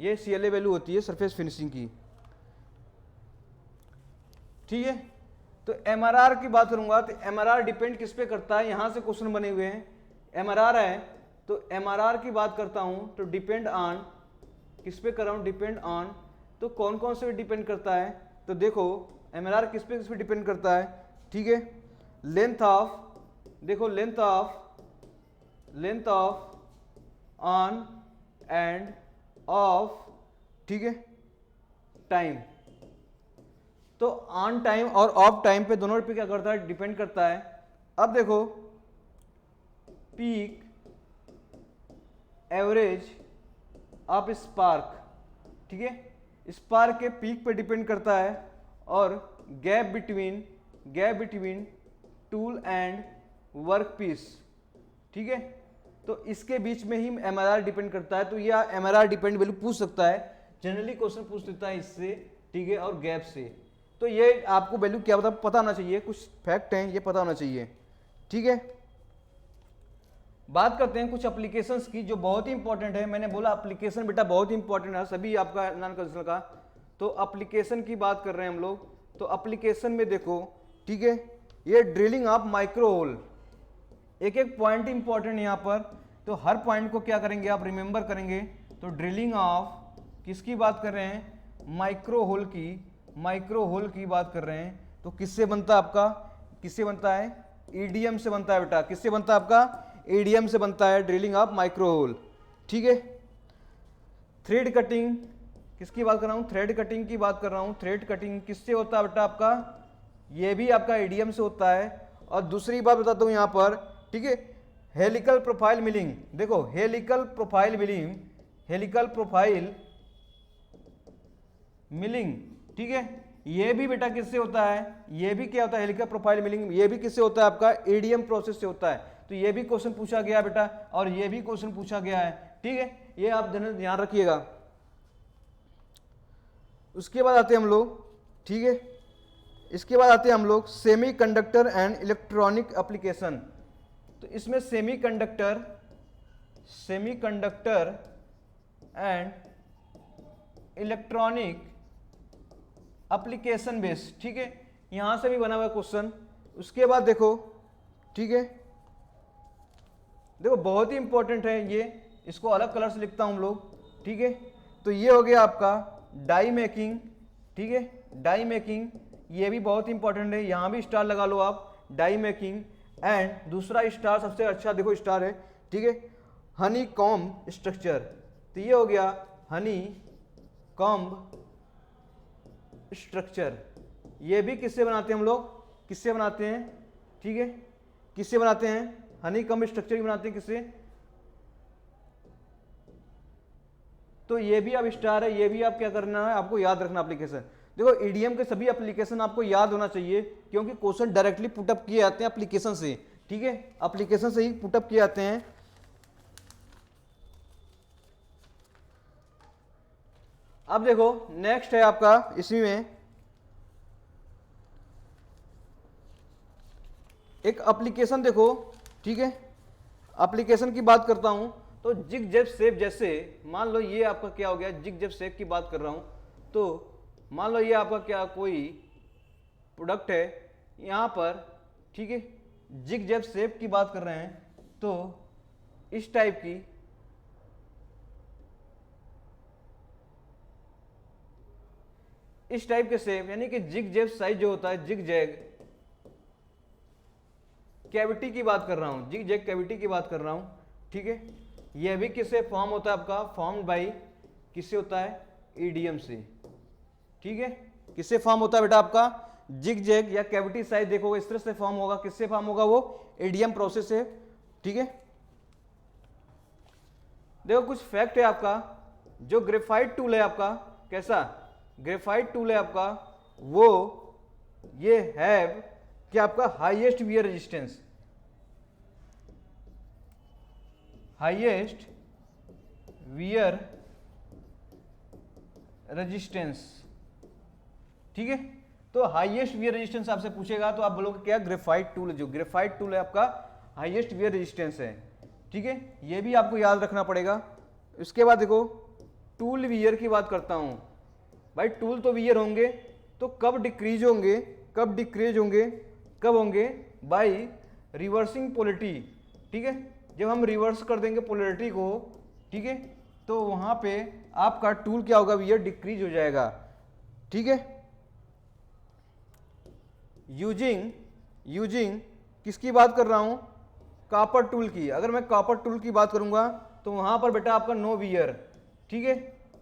Speaker 1: ये CLA वैल्यू होती है सरफेस फिनिशिंग की, ठीक है। तो एमआरआर की बात करूंगा तो एमआरआर डिपेंड किस पे करता है, यहां से क्वेश्चन बने हुए हैं। एमआरआर है तो एमआरआर की बात करता हूं तो डिपेंड ऑन, किस पे कर रहा हूं, डिपेंड ऑन। तो कौन कौन से डिपेंड करता है, तो देखो एमआरआर किस पे डिपेंड करता है, ठीक है। लेंथ ऑफ, देखो length of on end of, ठीक है, टाइम। तो ऑन टाइम और ऑफ टाइम पे दोनों पे क्या करता है, डिपेंड करता है। अब देखो पीक एवरेज ऑफ स्पार्क, ठीक है, स्पार्क के पीक पे डिपेंड करता है। और gap between tool and work piece, ठीक है। तो इसके बीच में ही एमआरआर डिपेंड करता है। तो यह एमआरआर डिपेंड वैल्यू पूछ सकता है, जनरली क्वेश्चन पूछ देता है इससे, ठीक है, और गैप से। तो ये आपको वैल्यू क्या पता होना चाहिए, कुछ फैक्ट हैं ये पता होना चाहिए, ठीक है। बात करते हैं कुछ एप्लीकेशंस की जो बहुत ही इंपॉर्टेंट है। मैंने बोला एप्लीकेशन बेटा बहुत ही इंपॉर्टेंट है सभी आपका नॉन कंवेंशनल का। तो एप्लीकेशन की बात कर रहे हैं हम लोग। तो एप्लीकेशन में देखो, ठीक है, ये ड्रिलिंग ऑफ माइक्रो होल, एक एक पॉइंट इंपॉर्टेंट यहाँ पर। तो हर पॉइंट को क्या करेंगे आप रिमेंबर करेंगे। तो ड्रिलिंग ऑफ किसकी बात कर रहे हैं, माइक्रो होल की बात कर रहे हैं। तो किससे बनता है आपका, किससे बनता है, ईडीएम से बनता है बेटा। किससे बनता है आपका, ईडीएम से बनता है ड्रिलिंग ऑफ माइक्रो होल, ठीक है। थ्रेड कटिंग किसकी बात कर रहा हूं, थ्रेड कटिंग की बात कर रहा हूं। थ्रेड कटिंग किससे होता है बेटा आपका, ये भी आपका ईडीएम से होता है। और दूसरी बात बताता हूं यहां पर, ठीक है, हेलिकल प्रोफाइल मिलिंग। देखो हेलिकल प्रोफाइल मिलिंग, ठीक है, ये भी बेटा किससे होता है, ये भी क्या होता है, हेलिकल प्रोफाइल मिलिंग, ये भी किससे होता है आपका, ईडीएम प्रोसेस से होता है। तो ये भी क्वेश्चन पूछा गया बेटा, और ये भी क्वेश्चन पूछा गया है, ठीक है। ये आप ध्यान रखिएगा। उसके बाद आते हैं हम लोग, ठीक है, इसके बाद आते हैं हम लोग सेमीकंडक्टर एंड इलेक्ट्रॉनिक एप्लीकेशन। तो इसमें semiconductor and electronic application base, ठीक है, यहां से भी बना हुआ क्वेश्चन। उसके बाद देखो, ठीक है, देखो बहुत ही इंपॉर्टेंट है ये, इसको अलग कलर से लिखता हूं हम लोग, ठीक है। तो ये हो गया आपका डाई मेकिंग, ठीक है, डाई मेकिंग, ये भी बहुत इंपॉर्टेंट है, यहां भी स्टार लगा लो आप, डाई मेकिंग। एंड दूसरा स्टार सबसे अच्छा देखो स्टार है, ठीक है, हनी कॉम्ब स्ट्रक्चर। तो ये हो गया हनी कॉम्ब स्ट्रक्चर। ये भी किससे बनाते हैं हम लोग, किससे बनाते हैं, ठीक है, किससे बनाते हैं, हनी कॉम्ब स्ट्रक्चर बनाते हैं किससे। तो ये भी अब स्टार है, ये भी आप क्या करना है, आपको याद रखना एप्लीकेशन। देखो ईडीएम के सभी एप्लीकेशन आपको याद होना चाहिए क्योंकि क्वेश्चन डायरेक्टली पुटअप किए जाते हैं एप्लीकेशन से, ठीक है, एप्लीकेशन से ही पुटअप किए जाते हैं। अब देखो नेक्स्ट है आपका इसी में एक एप्लीकेशन, देखो ठीक है, एप्लीकेशन की बात करता हूं तो जिग जैब शेप, जैसे मान लो ये आपका क्या हो गया, जिग जैब शेप की बात कर रहा हूं। तो मान लो ये आपका क्या कोई प्रोडक्ट है यहां पर, ठीक है, जिग जैब शेप की बात कर रहे हैं। तो इस टाइप की इस टाइप के शेप, यानी कि जिग जैग साइज जो होता है, जिग जैग कैविटी की बात कर रहा हूं, जिग जैग कैविटी की बात कर रहा हूं, ठीक है। यह भी किससे फॉर्म होता है आपका, फॉर्म बाई किससे होता है, ईडीएम से, ठीक है। किससे फॉर्म होता है बेटा आपका, जिग जैग या कैविटी साइज देखोगे इस तरह से फॉर्म होगा, किससे फॉर्म होगा, वो ईडीएम प्रोसेस से, ठीक है। देखो कुछ फैक्ट है आपका, जो ग्रेफाइट टूल है आपका, कैसा ग्रेफाइट टूल है आपका, वो ये है कि आपका highest wear resistance, highest wear resistance, ठीक है। तो हाईएस्ट वियर रेजिस्टेंस आपसे पूछेगा तो आप बोलोगे क्या, ग्रेफाइट टूल, जो ग्रेफाइट टूल है आपका हाईएस्ट वियर रेजिस्टेंस है, ठीक है। ये भी आपको याद रखना पड़ेगा। इसके बाद देखो टूल वियर की बात करता हूं भाई, टूल तो वियर होंगे, तो कब डिक्रीज होंगे, कब डिक्रीज होंगे, कब होंगे, बाई रिवर्सिंग पोलरिटी, ठीक है। जब हम रिवर्स कर देंगे पोलरिटी को, ठीक है, तो वहां पे आपका टूल क्या होगा, वियर डिक्रीज हो जाएगा, ठीक है। यूजिंग किसकी बात कर रहा हूं, कॉपर टूल की। अगर मैं कॉपर टूल की बात करूंगा तो वहां पर बेटा आपका नो वियर, ठीक है,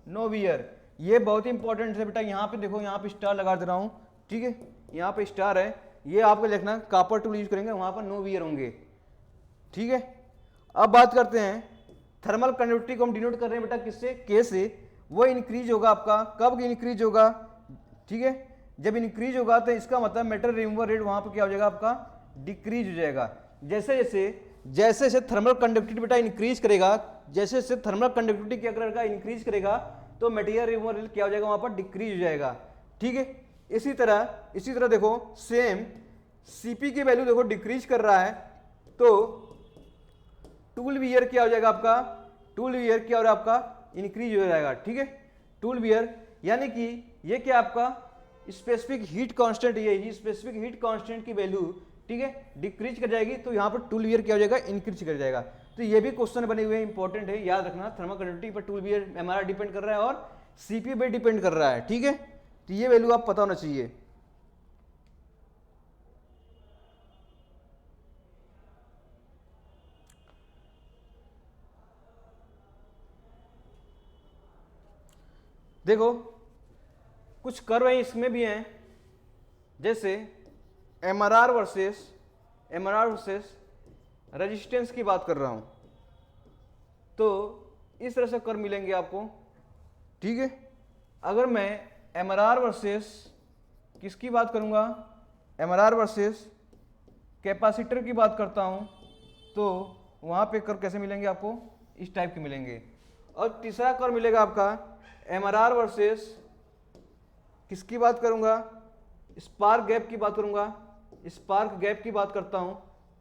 Speaker 1: नो वियर। ये बहुत ही इंपॉर्टेंट है बेटा, यहाँ पे देखो, यहाँ पे स्टार लगा दे रहा हूं, ठीक है, यहाँ पे स्टार है, ये आपको लिखना, कॉपर टूल यूज करेंगे वहां पर नो वियर होंगे, ठीक है। अब बात करते हैं थर्मल कंडक्टिविटी को हम डिनोट कर रहे हैं बेटा किससे, के से। वो इंक्रीज होगा आपका, कब इंक्रीज होगा, ठीक है, जब इंक्रीज होगा तो इसका मतलब मेटल रिमूवल रेट वहां पर क्या हो जाएगा आपका, डिक्रीज हो जाएगा। जैसे जैसे थर्मल कंडक्टिविटी बेटा इंक्रीज करेगा, जैसे जैसे थर्मल कंडक्टिविटी क्या करेगा, इंक्रीज करेगा, तो मटेरियल रिमूवल रेट क्या हो जाएगा, वहां पर डिक्रीज हो जाएगा, ठीक है। इसी तरह देखो सेम सीपी की वैल्यू देखो डिक्रीज कर रहा है, तो टूल वियर क्या हो जाएगा आपका, टूल वियर क्या हो रहा है आपका, इंक्रीज हो जाएगा, ठीक है। टूल वियर यानी कि ये क्या आपका स्पेसिफिक हीट कांस्टेंट, ये स्पेसिफिक हीट कांस्टेंट की वैल्यू, ठीक है, डिक्रीज कर जाएगी, तो यहाँ पर टूल वियर क्या हो जाएगा, इंक्रीज कर जाएगा। तो ये भी क्वेश्चन बने हुए हैं, इंपॉर्टेंट है, याद रखना। थर्मल कंडक्टिविटी पर टूल वियर हमारा डिपेंड कर रहा है और सीपी पे डिपेंड कर रहा है, ठीक है। तो ये वैल्यू आप पता होना चाहिए। देखो कुछ कर्व हैं इसमें भी हैं, जैसे एमआरआर वर्सेस रेजिस्टेंस की बात कर रहा हूं, तो इस तरह से कर्व मिलेंगे आपको, ठीक है। अगर मैं एमआरआर वर्सेस किसकी बात करूंगा, एमआरआर वर्सेस कैपेसिटर की बात करता हूं, तो वहां पे कर्व कैसे मिलेंगे आपको, इस टाइप के मिलेंगे। और तीसरा कर्व मिलेगा आपका एमआरआर वर्सेस किसकी बात करूंगा, स्पार्क गैप की बात करूंगा, स्पार्क गैप की बात करता हूं,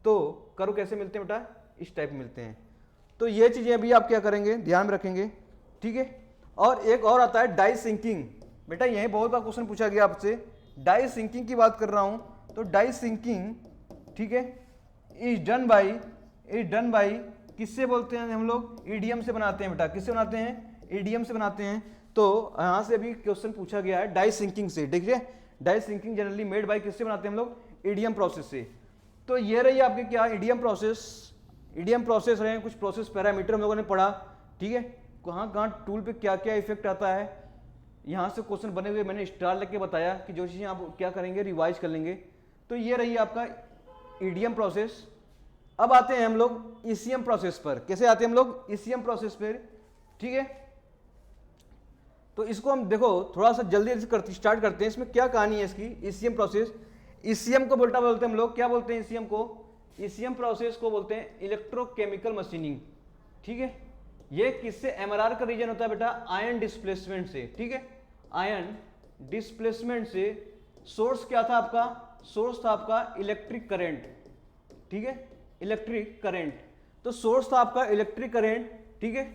Speaker 1: तो कर्व कैसे मिलते हैं बेटा, इस टाइप मिलते हैं। तो ये चीजें अभी आप क्या करेंगे, ध्यान में रखेंगे, ठीक है। और एक और आता है डाई सिंकिंग, बेटा यही बहुत बार क्वेश्चन पूछा गया आपसे, डाई सिंकिंग की बात कर रहा हूं, तो डाई सिंकिंग, ठीक है, इज डन बाई किससे बोलते हैं हम लोग, ईडीएम से बनाते हैं बेटा, किससे बनाते हैं, ईडीएम से बनाते हैं। तो यहां से अभी क्वेश्चन पूछा गया है डाई सिंकिंग से, देखिए die sinking generally made by किससे बनाते हैं हम लोग, ईडीएम प्रोसेस से। तो ये रही आपके क्या, ईडीएम प्रोसेस रहे, कुछ प्रोसेस पैरामीटर हम लोगों ने पढ़ा, ठीक है, कहाँ कहाँ टूल पे क्या क्या इफेक्ट आता है, यहाँ से क्वेश्चन बने हुए, मैंने स्टार लेके बताया कि जो चीज़ें आप क्या करेंगे, रिवाइज कर लेंगे। तो ये रही आपका ईडीएम प्रोसेस। अब आते हैं हम लोग ईसीएम प्रोसेस पर, कैसे आते हैं हम लोग ईसीएम प्रोसेस पर, ठीक है। तो इसको हम देखो थोड़ा सा जल्दी स्टार्ट करते हैं, इसमें क्या कहानी है इसकी, ईसीएम प्रोसेस। ईसीएम को बोलते हैं हम लोग, क्या बोलते हैं ईसीएम को, ईसीएम प्रोसेस को बोलते हैं इलेक्ट्रोकेमिकल मशीनिंग, ठीक है। ये किससे, एमआरआर का रीजन होता है बेटा आयन डिस्प्लेसमेंट से, ठीक है, आयन डिस्प्लेसमेंट से। सोर्स क्या था आपका, सोर्स था आपका इलेक्ट्रिक करंट, ठीक है, इलेक्ट्रिक करंट। तो सोर्स था आपका इलेक्ट्रिक करंट, ठीक है,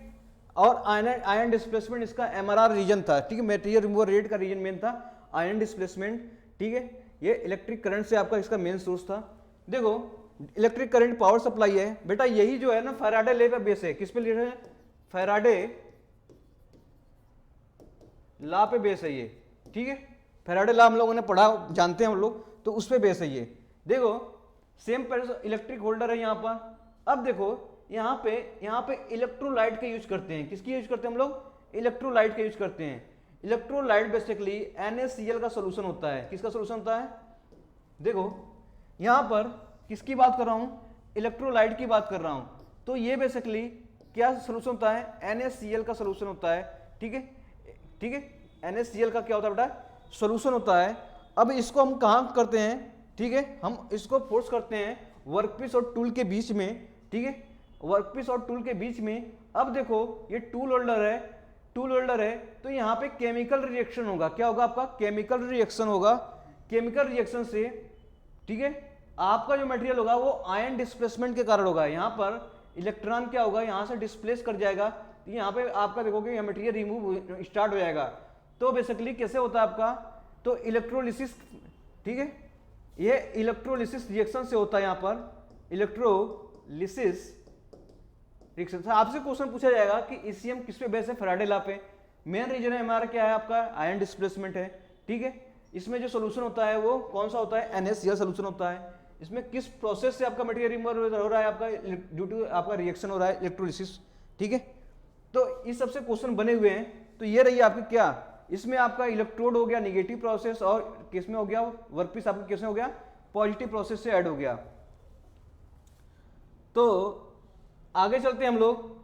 Speaker 1: और आयन डिस्प्लेसमेंट इसका एमआरआर रीजन था, ठीक है, मटेरियल रिमूवल रेट का रीजन मेन था आयन डिस्प्लेसमेंट, ठीक है। ये इलेक्ट्रिक करंट से आपका इसका मेन सोर्स था। देखो इलेक्ट्रिक करंट पावर सप्लाई है बेटा, यही जो है ना फैराडे लॉ पे बेस है, किस पे है, फैराडे लॉ पे बेस है ये, ठीक है। फैराडे लॉ हम लोगों ने पढ़ा, जानते हैं हम लोग, तो उस पर बेस है ये। देखो सेम इलेक्ट्रिक होल्डर है यहाँ पर। अब देखो यहाँ पे इलेक्ट्रोलाइट का यूज करते हैं। किसकी यूज करते हैं हम लोग? इलेक्ट्रोलाइट का यूज करते हैं। इलेक्ट्रोलाइट बेसिकली NaCl का सोल्यूशन होता है। किसका सोल्यूशन होता है? देखो यहाँ पर किसकी बात कर रहा हूँ? इलेक्ट्रोलाइट की बात कर रहा हूँ। तो ये बेसिकली क्या सोल्यूशन होता है? NaCl का सोल्यूशन होता है। ठीक है, ठीक है, NaCl का क्या होता है बेटा? सोल्यूशन होता है। अब इसको हम कहाँ करते हैं? ठीक है, हम इसको फोर्स करते हैं वर्कपीस और टूल के बीच में। ठीक है, वर्कपीस और टूल के बीच में। अब देखो ये टूल होल्डर है, टूल होल्डर है, तो यहाँ पे केमिकल रिएक्शन होगा। क्या होगा आपका? केमिकल रिएक्शन होगा। केमिकल रिएक्शन से, ठीक है, आपका जो मटेरियल होगा वो आयन डिस्प्लेसमेंट के कारण होगा। यहाँ पर इलेक्ट्रॉन क्या होगा? यहाँ से डिस्प्लेस कर जाएगा, तो यहाँ पे आपका देखोगे ये मटेरियल रिमूव स्टार्ट हो जाएगा। तो बेसिकली कैसे होता है आपका? तो इलेक्ट्रोलिसिस, ठीक है, ये इलेक्ट्रोलिसिस रिएक्शन से होता है। यहाँ पर इलेक्ट्रोलिसिस रिएक्शन। आपसे क्वेश्चन पूछा जाएगा कि ECM किस पे बेस है? फैराडे लॉ पे। मेन रीजन है हमारा क्या है? आपका आयन डिस्प्लेसमेंट है। ठीक है, इसमें जो सोल्यूशन होता है वो कौन सा होता है? NaCl सोल्यूशन होता है। इसमें किस प्रोसेस से आपका मटेरियल रिमूव हो रहा है? आपका ड्यू टू आपका रिएक्शन हो रहा है, इलेक्ट्रोलिसिस। ठीक है, तो इस सबसे क्वेश्चन बने हुए हैं। तो ये रही आपकी क्या, इसमें आपका इलेक्ट्रोड हो गया निगेटिव प्रोसेस, और किस में हो गया? वर्कपीस आपका किस में हो गया? पॉजिटिव प्रोसेस से ऐड हो गया। तो आगे चलते हैं हम लोग।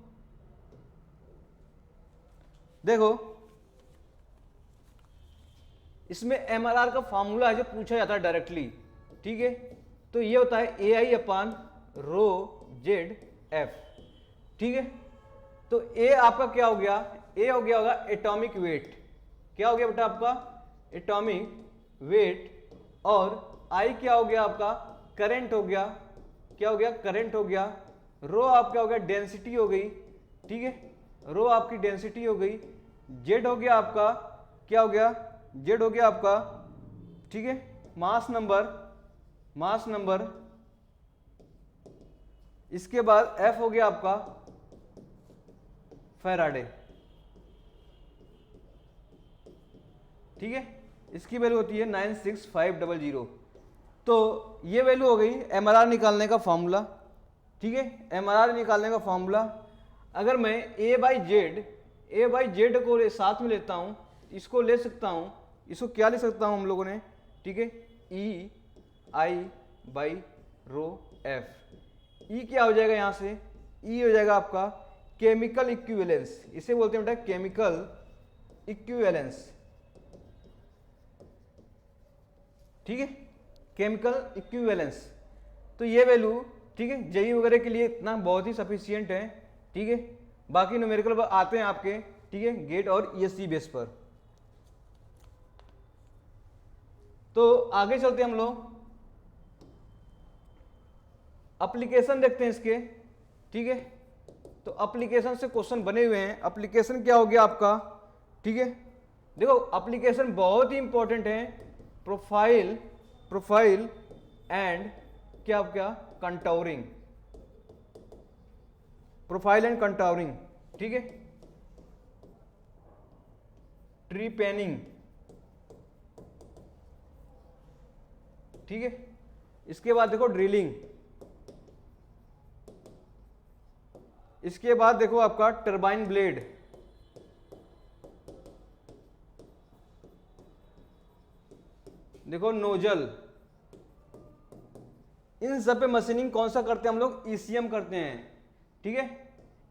Speaker 1: देखो इसमें MRR का फॉर्मूला है जो पूछा जाता है डायरेक्टली। ठीक है, तो ये होता है AI/ρZF। ठीक है, तो A आपका क्या हो गया? A हो गया होगा एटॉमिक वेट। क्या हो गया बेटा आपका? Atomic weight. और I क्या हो गया आपका? करंट हो गया। क्या हो गया? करंट हो गया। रो आप क्या हो गया? डेंसिटी हो गई। ठीक है, रो आपकी डेंसिटी हो गई। जेड हो गया आपका, क्या हो गया? जेड हो गया आपका, ठीक है, मास नंबर, मास नंबर। इसके बाद एफ हो गया आपका फैराडे। ठीक है, इसकी वैल्यू होती है 96500। तो ये वैल्यू हो गई MRR निकालने का फॉर्मूला। ठीक है, MRR निकालने का फॉर्मूला। अगर मैं A/Z को साथ में लेता हूं, इसको ले सकता हूं, इसको क्या ले सकता हूं हम लोगों ने? ठीक है, EI/ρF। E क्या हो जाएगा यहां से? E हो जाएगा आपका केमिकल इक्विवेलेंस। इसे बोलते हैं बेटा केमिकल इक्विवेलेंस। ठीक है, केमिकल इक्विवेलेंस। तो ये वैल्यू, ठीक है, जेई वगैरह के लिए इतना बहुत ही सफिशियंट है। ठीक है, बाकी न्यूमेरिकल आते हैं आपके, ठीक है, गेट और ESC बेस पर। तो आगे चलते हैं हम लोग, एप्लीकेशन देखते हैं इसके। ठीक है, तो एप्लीकेशन से क्वेश्चन बने हुए हैं। एप्लीकेशन क्या हो गया आपका? ठीक है, देखो एप्लीकेशन बहुत ही इंपॉर्टेंट है। प्रोफाइल एंड क्या कंटाउरिंग, प्रोफाइल एंड कंटाउरिंग। ठीक है, ट्री पेनिंग। ठीक है, इसके बाद देखो ड्रिलिंग। इसके बाद देखो आपका टरबाइन ब्लेड। देखो नोजल। इन सब पे मशीनिंग कौन सा करते हैं हम लोग? ECM करते हैं। ठीक है,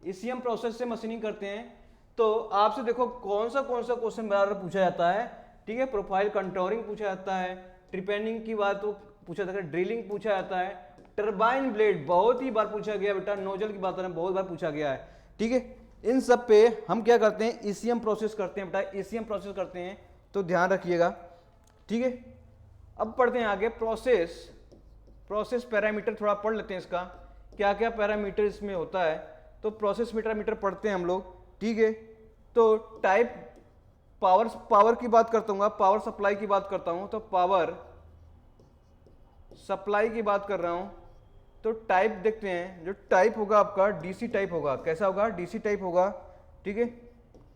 Speaker 1: ECM प्रोसेस से मशीनिंग करते हैं। तो आपसे देखो कौन सा क्वेश्चन बराबर पूछा जाता है। ठीक है, प्रोफाइल कंटोरिंग पूछा जाता है, ट्रिपेनिंग की बात तो पूछा जाता है, ड्रिलिंग पूछा जाता है, टरबाइन ब्लेड बहुत ही बार पूछा गया बेटा, नोजल की बात बहुत बार पूछा गया है। ठीक है, इन सब पे हम क्या करते हैं? ECM प्रोसेस करते हैं बेटा, ECM प्रोसेस करते हैं, तो ध्यान रखिएगा। ठीक है, अब पढ़ते हैं आगे प्रोसेस पैरामीटर थोड़ा पढ़ लेते हैं इसका, क्या क्या पैरामीटर इसमें होता है। तो प्रोसेस मीटर पढ़ते हैं हम लोग। ठीक है, तो टाइप पावर की बात करता हूँ, पावर सप्लाई की बात करता हूँ, तो पावर सप्लाई की बात कर रहा हूँ। तो टाइप देखते हैं, जो टाइप होगा आपका DC टाइप होगा। कैसा होगा? DC टाइप होगा। ठीक है,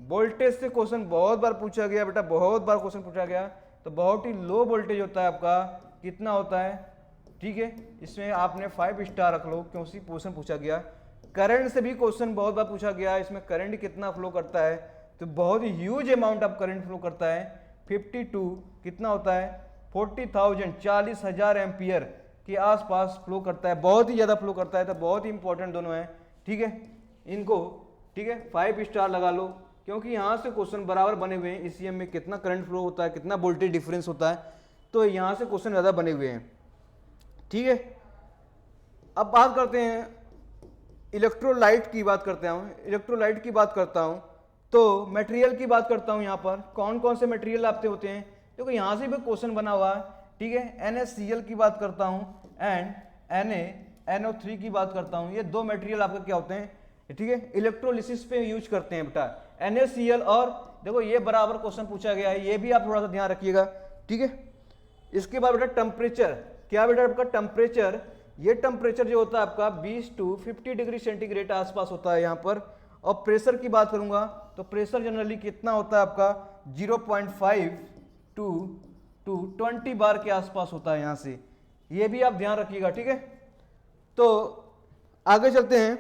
Speaker 1: वोल्टेज से क्वेश्चन बहुत बार पूछा गया बेटा, बहुत बार क्वेश्चन पूछा गया। तो तो बहुत ही लो वोल्टेज होता है आपका, कितना होता है, ठीक है। इसमें आपने 5 स्टार रख लो क्योंकि क्वेश्चन पूछा गया। करंट से भी क्वेश्चन बहुत बार पूछा गया, इसमें करंट कितना फ्लो करता है, तो बहुत ही huge amount of current flow करता है। 52 कितना होता है, 40,000 40,000 एम्पियर के आसपास फ्लो करता है, बहुत ही ज़्यादा फ्लो करता है। तो बहुत ही इंपॉर्टेंट दोनों है, ठीक है इनको, ठीक है 5 स्टार लगा लो क्योंकि यहाँ से क्वेश्चन बराबर बने हुए हैं। ईसीएम में कितना करंट फ्लो होता है, कितना वोल्टेज डिफरेंस होता है, तो यहाँ से क्वेश्चन ज़्यादा बने हुए हैं, ठीक है। अब बात करते हैं इलेक्ट्रोलाइट की, बात करते हैं इलेक्ट्रोलाइट की बात करता हूँ, तो मटेरियल की बात करता हूँ। यहाँ पर कौन कौन से मटेरियल आपके होते हैं, देखो यहाँ से भी क्वेश्चन बना हुआ है, ठीक है। NaCl की बात करता हूँ एंड NaNO3 की बात करता हूँ। ये दो मटेरियल आपके क्या होते हैं, ठीक है, इलेक्ट्रोलिसिस पे यूज करते हैं बेटा, NaCl। और देखो ये बराबर क्वेश्चन पूछा गया है, ये भी आप थोड़ा सा ध्यान रखिएगा, ठीक है। इसके बाद बेटा टेम्परेचर, क्या बेटा आपका टेम्परेचर, ये टेम्परेचर जो होता है आपका 20 to 50 डिग्री सेंटीग्रेड आसपास होता है यहाँ पर। और प्रेशर की बात करूंगा तो प्रेशर जनरली कितना होता है आपका 0.5 to 20 बार के आसपास होता है यहाँ से, ये भी आप ध्यान रखिएगा, ठीक है। तो आगे चलते हैं,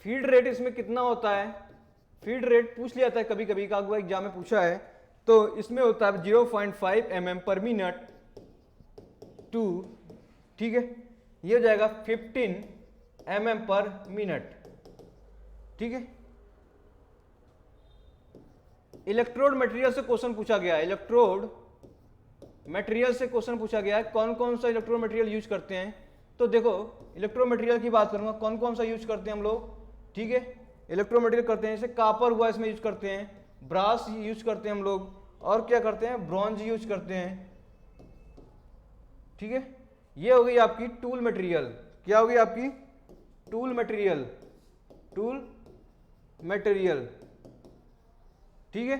Speaker 1: फीड रेट इसमें कितना होता है, फीड रेट पूछ लिया था कभी कभी का एग्जाम में पूछा है, तो इसमें होता है 0.5 mm पर मिनट टू, ठीक है, ये हो जाएगा 15 mm पर मिनट, ठीक है। इलेक्ट्रोड मटेरियल से क्वेश्चन पूछा गया है, इलेक्ट्रोड मटेरियल से क्वेश्चन पूछा गया है, कौन कौन सा इलेक्ट्रोड मटेरियल यूज करते हैं। तो देखो इलेक्ट्रोड मटेरियल की बात करूंगा, कौन कौन सा यूज करते हैं हम लोग, ठीक है। इलेक्ट्रोड मटेरियल करते हैं, जैसे कापर हुआ इसमें यूज करते हैं, ब्रास यूज करते हैं हम लोग, और क्या करते हैं, ब्रॉन्ज यूज करते हैं, ठीक है। ये हो गई आपकी टूल मटेरियल, क्या होगी आपकी टूल मटेरियल, टूल मटेरियल, ठीक है।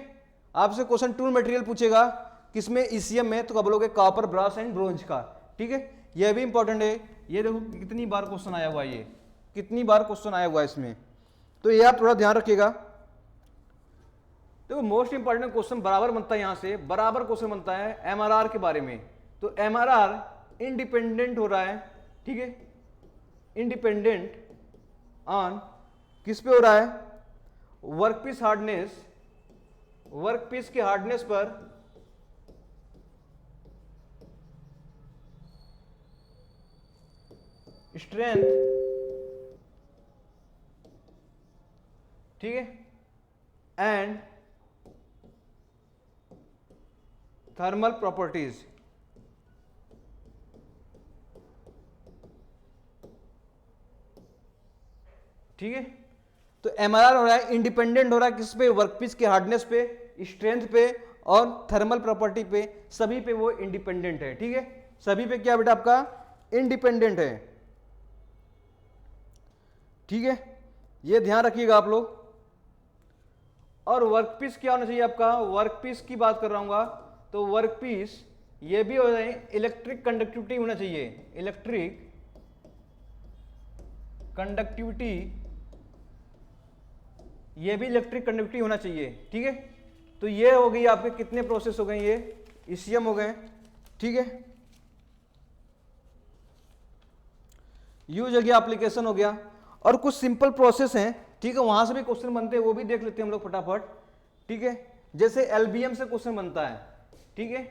Speaker 1: आपसे क्वेश्चन टूल मटेरियल पूछेगा किसमें, ईसीएम में, तो कब बोलोगे कॉपर, ब्रास एंड ब्रोंज का, ठीक है। यह भी इंपॉर्टेंट है, ये देखो कितनी बार क्वेश्चन आया हुआ है, ये कितनी बार क्वेश्चन आया हुआ है इसमें, तो ये आप थोड़ा ध्यान रखिएगा। देखो मोस्ट इंपॉर्टेंट क्वेश्चन बराबर बनता है, यहां से बराबर क्वेश्चन बनता है एमआरआर के बारे में। तो एमआरआर इंडिपेंडेंट हो रहा है, ठीक है, इंडिपेंडेंट ऑन किस पे हो रहा है, वर्कपीस हार्डनेस, वर्कपीस के हार्डनेस पर, स्ट्रेंथ, ठीक है, एंड थर्मल प्रॉपर्टीज, ठीक है। तो एमआरआर हो रहा है इंडिपेंडेंट हो रहा है किस पे, वर्कपीस के हार्डनेस पे, स्ट्रेंथ पे और थर्मल प्रॉपर्टी पे, सभी पे वो इंडिपेंडेंट है, ठीक है। सभी पे क्या बेटा आपका इंडिपेंडेंट है, ठीक है, ये ध्यान रखिएगा आप लोग। और वर्कपीस क्या होना चाहिए आपका, वर्कपीस की बात कर रहा हूँ, तो वर्कपीस ये भी हो जाए इलेक्ट्रिक कंडक्टिविटी होना चाहिए, इलेक्ट्रिक कंडक्टिविटी, ये भी इलेक्ट्रिक कंडक्टिविटी होना चाहिए, ठीक है। तो ये हो गई आपके कितने प्रोसेस हो गए, ये ईसीएम हो गए, ठीक है। यूज हो गया, एप्लीकेशन हो गया, और कुछ सिंपल प्रोसेस हैं, ठीक है, वहां से भी क्वेश्चन बनते हैं, वो भी देख लेते हैं हम लोग फटाफट, ठीक है। जैसे एलबीएम से क्वेश्चन बनता है, ठीक है,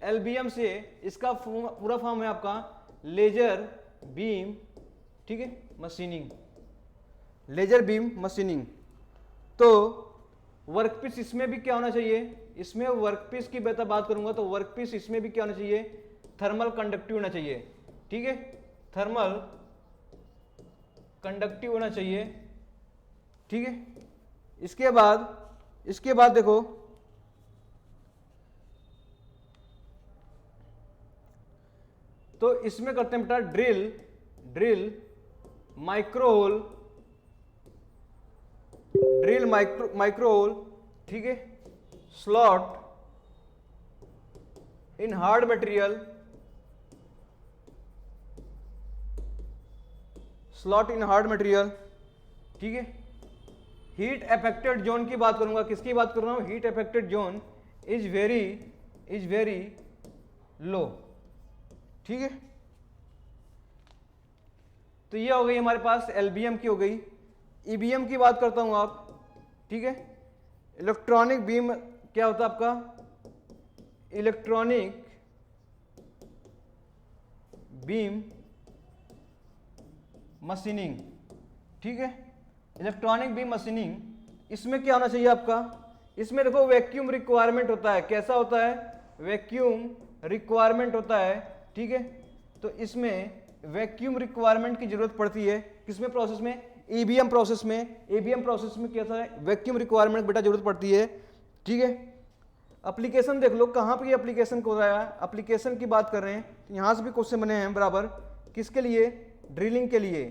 Speaker 1: एलबीएम से इसका पूरा फॉर्म है आपका लेजर बीम, ठीक है, मशीनिंग, लेजर बीम मशीनिंग। तो वर्कपीस इसमें भी क्या होना चाहिए, इसमें वर्कपीस की बेहतर बात करूंगा तो वर्कपीस इसमें भी क्या होना चाहिए, थर्मल कंडक्टिव होना चाहिए, ठीक है, थर्मल कंडक्टिव होना चाहिए, ठीक है। इसके बाद देखो तो इसमें करते हैं बेटा drill micro hole, drill micro hole, ठीक है, slot in hard material, slot in hard material, ठीक है। हीट अफेक्टेड जोन की बात करूंगा, किसकी बात कर रहा हूं, heat affected zone is very low, ठीक है। तो ये हो गई हमारे पास एलबीएम की हो गई। ईबीएम की बात करता हूं आप, ठीक है। इलेक्ट्रॉनिक बीम क्या होता है आपका, इलेक्ट्रॉनिक बीम मशीनिंग, ठीक है। इलेक्ट्रॉनिक बीम मशीनिंग, इसमें क्या होना चाहिए आपका, इसमें देखो वैक्यूम रिक्वायरमेंट होता है, कैसा होता है, वैक्यूम रिक्वायरमेंट होता है, ठीक है। तो इसमें वैक्यूम रिक्वायरमेंट की जरूरत पड़ती है, किसमें, प्रोसेस में, ईबीएम प्रोसेस में। ईबीएम प्रोसेस में कैसा है, वैक्यूम रिक्वायरमेंट बेटा जरूरत पड़ती है, ठीक है। एप्लीकेशन देख लो, कहां पर ये एप्लीकेशन को रहा है, एप्लीकेशन की बात कर रहे हैं, यहां से भी क्वेश्चन बने हैं बराबर, किसके लिए, ड्रिलिंग के लिए,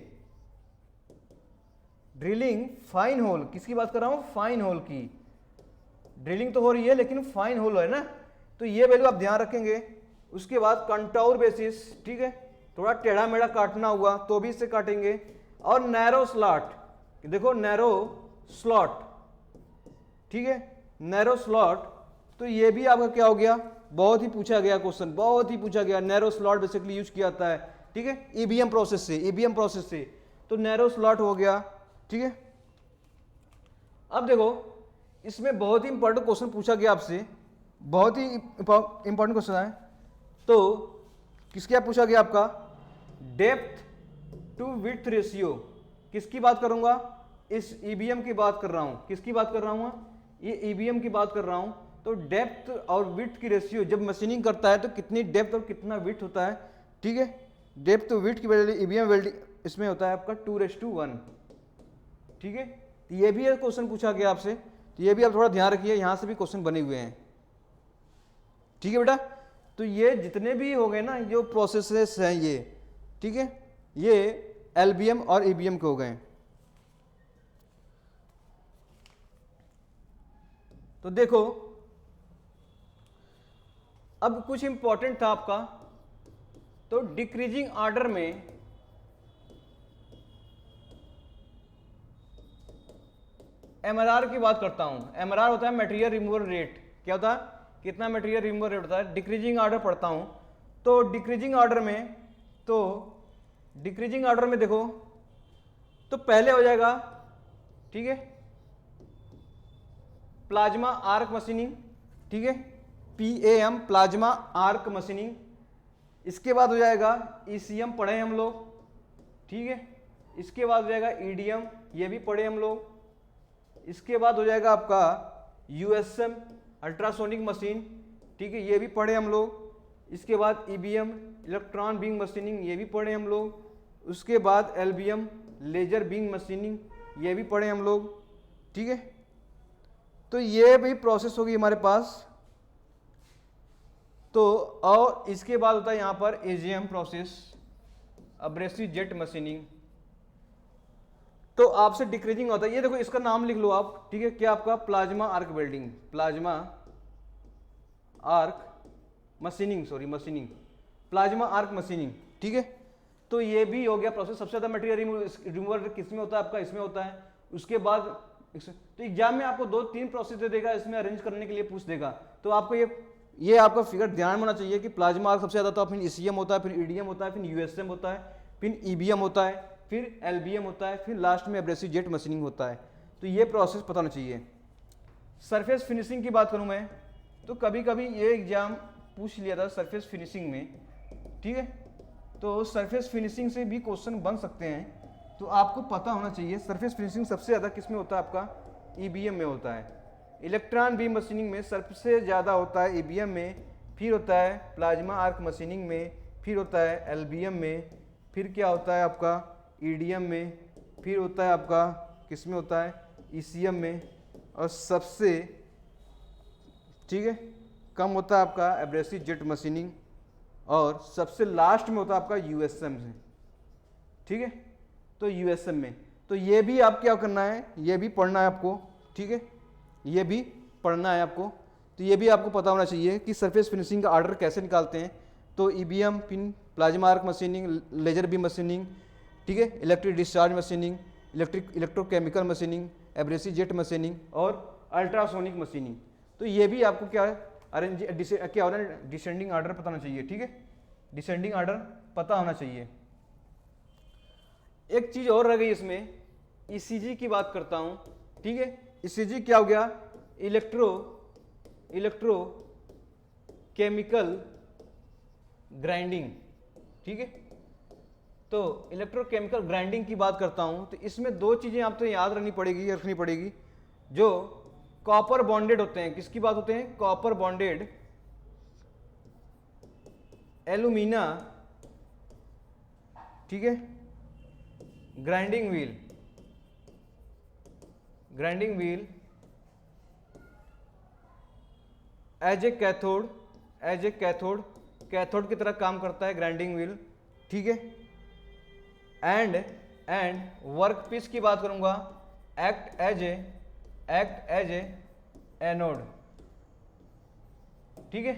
Speaker 1: ड्रिलिंग फाइन होल, किसकी बात कर रहा हूं, फाइन होल की। ड्रिलिंग तो हो रही है लेकिन फाइन होल है ना, तो ये वैल्यू आप ध्यान रखेंगे। उसके बाद कंटाउर बेसिस, ठीक है, थोड़ा टेढ़ा मेढ़ा काटना हुआ तो भी इससे काटेंगे। और नैरो स्लॉट, देखो नैरो स्लॉट, ठीक है, नैरो स्लॉट, तो ये भी आपका क्या हो गया, बहुत ही पूछा गया क्वेश्चन, बहुत ही पूछा गया। नैरो स्लॉट बेसिकली यूज किया जाता है, ठीक है, ईबीएम प्रोसेस से, ईबीएम प्रोसेस से, तो नैरो स्लॉट हो गया, ठीक है। अब देखो इसमें बहुत ही इंपॉर्टेंट क्वेश्चन पूछा गया आपसे, बहुत ही इंपॉर्टेंट क्वेश्चन है। तो किसके आप पूछा गया आपका, डेप्थ टू विड्थ रेशियो, किसकी बात करूंगा, इस ईबीएम की बात कर रहा हूं, किसकी बात कर रहा हूं, ये ईबीएम की बात कर रहा हूं। तो डेप्थ और विड्थ की रेशियो जब मशीनिंग करता है तो कितनी डेप्थ और कितना विड्थ होता है, ठीक है। डेप्थ तो विड्थ की वैल्यू ईबीएम वेल्डिंग इसमें होता है आपका 2:1, ठीक है। तो ये भी क्वेश्चन पूछा गया आपसे, तो ये भी आप थोड़ा ध्यान रखिए, यहां से भी क्वेश्चन बने हुए हैं, ठीक है बेटा। तो ये जितने भी हो गए ना जो प्रोसेसेस हैं ये, ठीक है, ये एलबीएम और ईबीएम के हो गए। तो देखो अब कुछ इंपॉर्टेंट था आपका, तो डिक्रीजिंग ऑर्डर में एमआरआर की बात करता हूं। एमआरआर होता है मटेरियल रिमूवल रेट, क्या होता है, कितना मटेरियल रिमूवल रेट होता है। डिक्रीजिंग ऑर्डर पढ़ता हूं, तो डिक्रीजिंग ऑर्डर में, तो डिक्रीजिंग ऑर्डर में देखो तो पहले हो जाएगा, ठीक है, प्लाज्मा आर्क मशीनिंग, ठीक है, PAM प्लाज्मा आर्क मशीनिंग। इसके बाद हो जाएगा ECM, पढ़े हम लोग, ठीक है। इसके बाद हो जाएगा EDM, ये भी पढ़े हम लोग। इसके बाद हो जाएगा आपका USM अल्ट्रासोनिक मशीन, ठीक है, ये भी पढ़े हम लोग। इसके बाद EBM इलेक्ट्रॉन बीम मशीनिंग, ये भी पढ़े हम लोग। उसके बाद LBM लेजर बीम मशीनिंग, ये भी पढ़े हम लोग, ठीक है। तो ये भी प्रोसेस होगी हमारे पास। तो और इसके बाद होता है यहां पर AGM process, abrasive jet machining. तो आपसे डिक्रीजिंग होता है, ये देखो इसका नाम लिख लो आप, ठीक है, क्या आपका, plasma arc welding, plasma arc machining, sorry machining, plasma arc machining, ठीक है। तो ये भी हो गया प्रोसेस। सबसे ज्यादा मटेरियल रिमूवल किस में होता है आपका, इसमें होता है। उसके बाद तो एग्जाम में आपको 2-3 प्रोसेस दे देगा, इसमें अरेंज करने के लिए पूछ देगा। तो आपको ये आपका फिगर ध्यान होना चाहिए कि प्लाज्मा आर्क सबसे ज्यादा होता है, फिर ECM होता है, फिर EDM होता है, फिर USM होता है, फिर EBM होता है, फिर LBM होता है, फिर लास्ट में एब्रेसिव जेट मशीनिंग होता है। तो ये प्रोसेस पता होना चाहिए। सरफेस फिनिशिंग की बात करूं मैं, तो कभी कभी ये एग्जाम पूछ लिया था सरफेस फिनिशिंग में, ठीक है। तो सरफेस फिनिशिंग से भी क्वेश्चन बन सकते हैं, तो आपको पता होना चाहिए सरफेस फिनिशिंग सबसे ज़्यादा किस में होता है आपका, EBM में होता है। इलेक्ट्रॉन बीम मशीनिंग में सबसे ज़्यादा होता है EBM में, फिर होता है प्लाज्मा आर्क मशीनिंग में, फिर होता है LBM में, फिर क्या होता है आपका EDM में, फिर होता है आपका किस में होता है, ECM में, और सबसे, ठीक है, कम होता है आपका एब्रेसिव जेट मशीनिंग, और सबसे लास्ट में होता है आपका USM से, ठीक है। तो USM में, तो ये भी आप क्या करना है, ये भी पढ़ना है आपको, ठीक है, ये भी पढ़ना है आपको। तो ये भी आपको पता होना चाहिए कि सरफेस फिनिशिंग का ऑर्डर कैसे निकालते हैं। तो EBM, पिन, plasma arc machining, laser beam machining, ठीक है, electric discharge machining, electrochemical machining, abrasive jet machining और अल्ट्रासोनिक मशीनिंग। तो ये भी आपको क्या है क्या होना है, डिसेंडिंग आर्डर पता होना चाहिए, ठीक है, डिसेंडिंग आर्डर पता होना चाहिए। एक चीज और रह गई इसमें, ईसीजी की बात करता हूं, ठीक है। ईसीजी क्या हो गया, इलेक्ट्रो केमिकल ग्राइंडिंग, ठीक है। तो इलेक्ट्रोकेमिकल ग्राइंडिंग की बात करता हूं, तो इसमें दो चीजें आपको याद रखनी पड़ेगी, जो कॉपर बॉन्डेड होते हैं। किसकी बात होते हैं, कॉपर बॉन्डेड एल्यूमिना, ठीक है, grinding wheel as a cathode की तरह काम करता है ग्राइंडिंग व्हील, ठीक है। एंड वर्क पीस की बात करूंगा, एक्ट एज ए एनोड, ठीक है।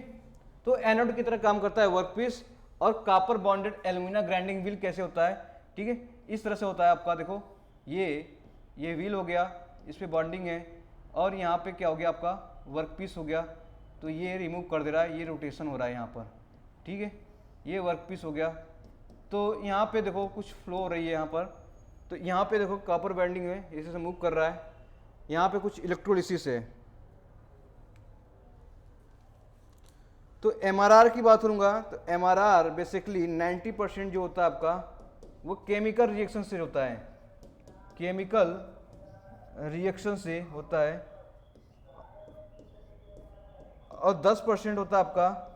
Speaker 1: तो एनोड की तरह काम करता है वर्क पीस। और copper bonded alumina grinding wheel कैसे होता है, ठीक है, इस तरह से होता है आपका। देखो ये व्हील हो गया, इस पे बॉन्डिंग है, और यहाँ पे क्या हो गया आपका वर्क पीस हो गया। तो ये रिमूव कर दे रहा है, ये रोटेशन हो रहा है यहाँ पर, ठीक है, ये वर्क पीस हो गया। तो यहाँ पे देखो कुछ फ्लो हो रही है यहाँ पर, तो यहाँ पे देखो कॉपर बॉन्डिंग है, इसे मूव कर रहा है। यहाँ पे कुछ इलेक्ट्रोलिसिस है। तो एमआरआर की बात करूँगा, तो एमआरआर बेसिकली 90% जो होता है आपका वो केमिकल रिएक्शन से होता है, केमिकल रिएक्शन से होता है, और 10% होता है आपका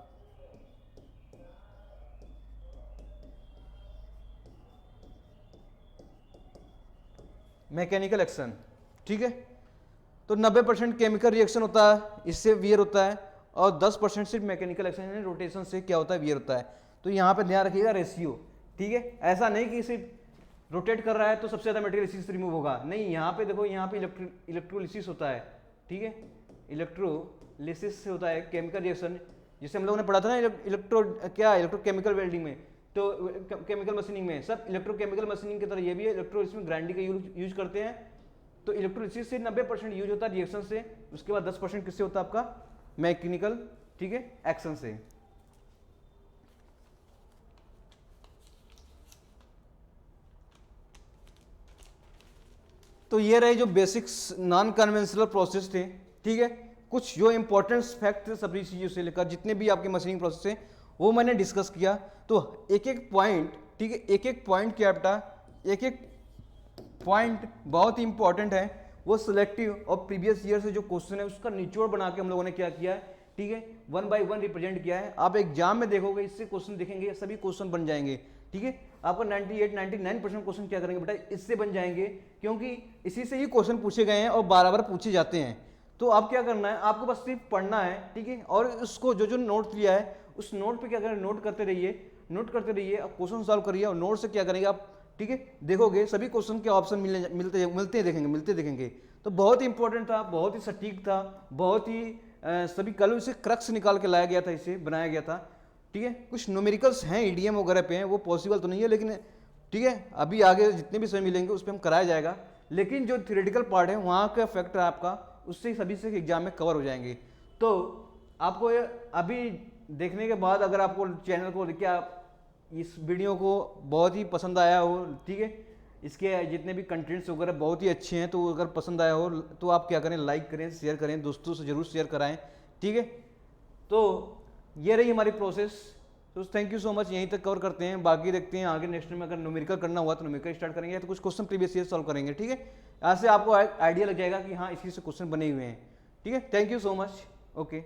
Speaker 1: मैकेनिकल एक्शन, ठीक है। तो 90% केमिकल रिएक्शन होता है, इससे वियर होता है, और 10% सिर्फ मैकेनिकल एक्शन यानी रोटेशन से क्या होता है, वियर होता है। तो यहाँ पे ध्यान रखिएगा रेशियो, ठीक है। ऐसा नहीं कि सिर्फ रोटेट कर रहा है तो सबसे ज़्यादा मटेरियल इसी से रिमूव होगा, नहीं। यहाँ पे देखो, यहाँ पे इलेक्ट्रोलिसिस होता है, ठीक है, इलेक्ट्रोलिसिस से होता है केमिकल रिएक्शन, जिसे हम लोगों ने पढ़ा था ना इलेक्ट्रोकेमिकल वेल्डिंग में, तो केमिकल मशीनिंग में सब इलेक्ट्रोकेमिकल मशीनिंग की तरह ये भी है, इलेक्ट्रोलिसिस में ग्राइंडिंग का यूज करते हैं। तो इलेक्ट्रोलिसिस से 90% यूज होता है रिएक्शन से, उसके बाद 10% किससे होता है आपका मैकेनिकल, ठीक है, एक्शन से। तो ये रहे जो बेसिक्स नॉन कन्वेंशनल प्रोसेस थे, ठीक है। कुछ जो इंपॉर्टेंट फैक्ट थे सभी चीज़ों से लेकर जितने भी आपके मशीनिंग प्रोसेस थे वो मैंने डिस्कस किया। तो एक एक पॉइंट, ठीक है, एक एक पॉइंट क्या बेटा, एक एक पॉइंट बहुत ही इंपॉर्टेंट है। वो सिलेक्टिव और प्रीवियस ईयर से जो क्वेश्चन है उसका निचोड़ बना के हम लोगों ने क्या किया है, ठीक है, 1 by 1 रिप्रेजेंट किया है। आप एग्जाम में देखोगे, इससे क्वेश्चन देखेंगे, सभी क्वेश्चन बन जाएंगे, ठीक है। आपका 98-99% क्वेश्चन क्या करेंगे बेटा, इससे बन जाएंगे, क्योंकि इसी से ही क्वेश्चन पूछे गए हैं और बार-बार पूछे जाते हैं। तो आप क्या करना है, आपको बस सिर्फ पढ़ना है, ठीक है, और उसको जो नोट लिया है उस नोट पे क्या करें, नोट करते रहिए, अब क्वेश्चन सॉल्व करिए, और नोट से क्या करेंगे आप, ठीक है, देखोगे सभी क्वेश्चन के ऑप्शन मिलते देखेंगे। तो बहुत ही इंपॉर्टेंट था, बहुत ही सटीक था, बहुत ही सभी कल से क्रक्स निकाल के लाया गया था, इसे बनाया गया था, ठीक है। कुछ न्यूमेरिकल्स हैं ईडीएम वगैरह पे हैं, वो पॉसिबल तो नहीं है, लेकिन ठीक है अभी आगे जितने भी समय मिलेंगे उस पर हम कराया जाएगा। लेकिन जो थ्योरेटिकल पार्ट है वहाँ का फैक्टर आपका उससे सभी से एग्जाम में कवर हो जाएंगे। तो आपको अभी देखने के बाद अगर आपको चैनल को क्या इस वीडियो को बहुत ही पसंद आया हो, ठीक है, इसके जितने भी कंटेंट्स वगैरह बहुत ही अच्छे हैं, तो अगर पसंद आया हो तो आप क्या करें, लाइक करें, शेयर करें, दोस्तों से जरूर शेयर कराएं, ठीक है। तो ये रही हमारी प्रोसेस। तो थैंक यू सो मच, यहीं तक कवर करते हैं, बाकी देखते हैं आगे नेक्स्ट में अगर न्यूमेरिकल करना हुआ तो न्यूमेरिकल स्टार्ट करेंगे, तो कुछ क्वेश्चन प्रीवियस ईयर सॉल्व करेंगे, ठीक है। यहाँ से आपको आइडिया लग जाएगा कि हाँ इसी से क्वेश्चन बने हुए हैं, ठीक है। Thank you so much, okay.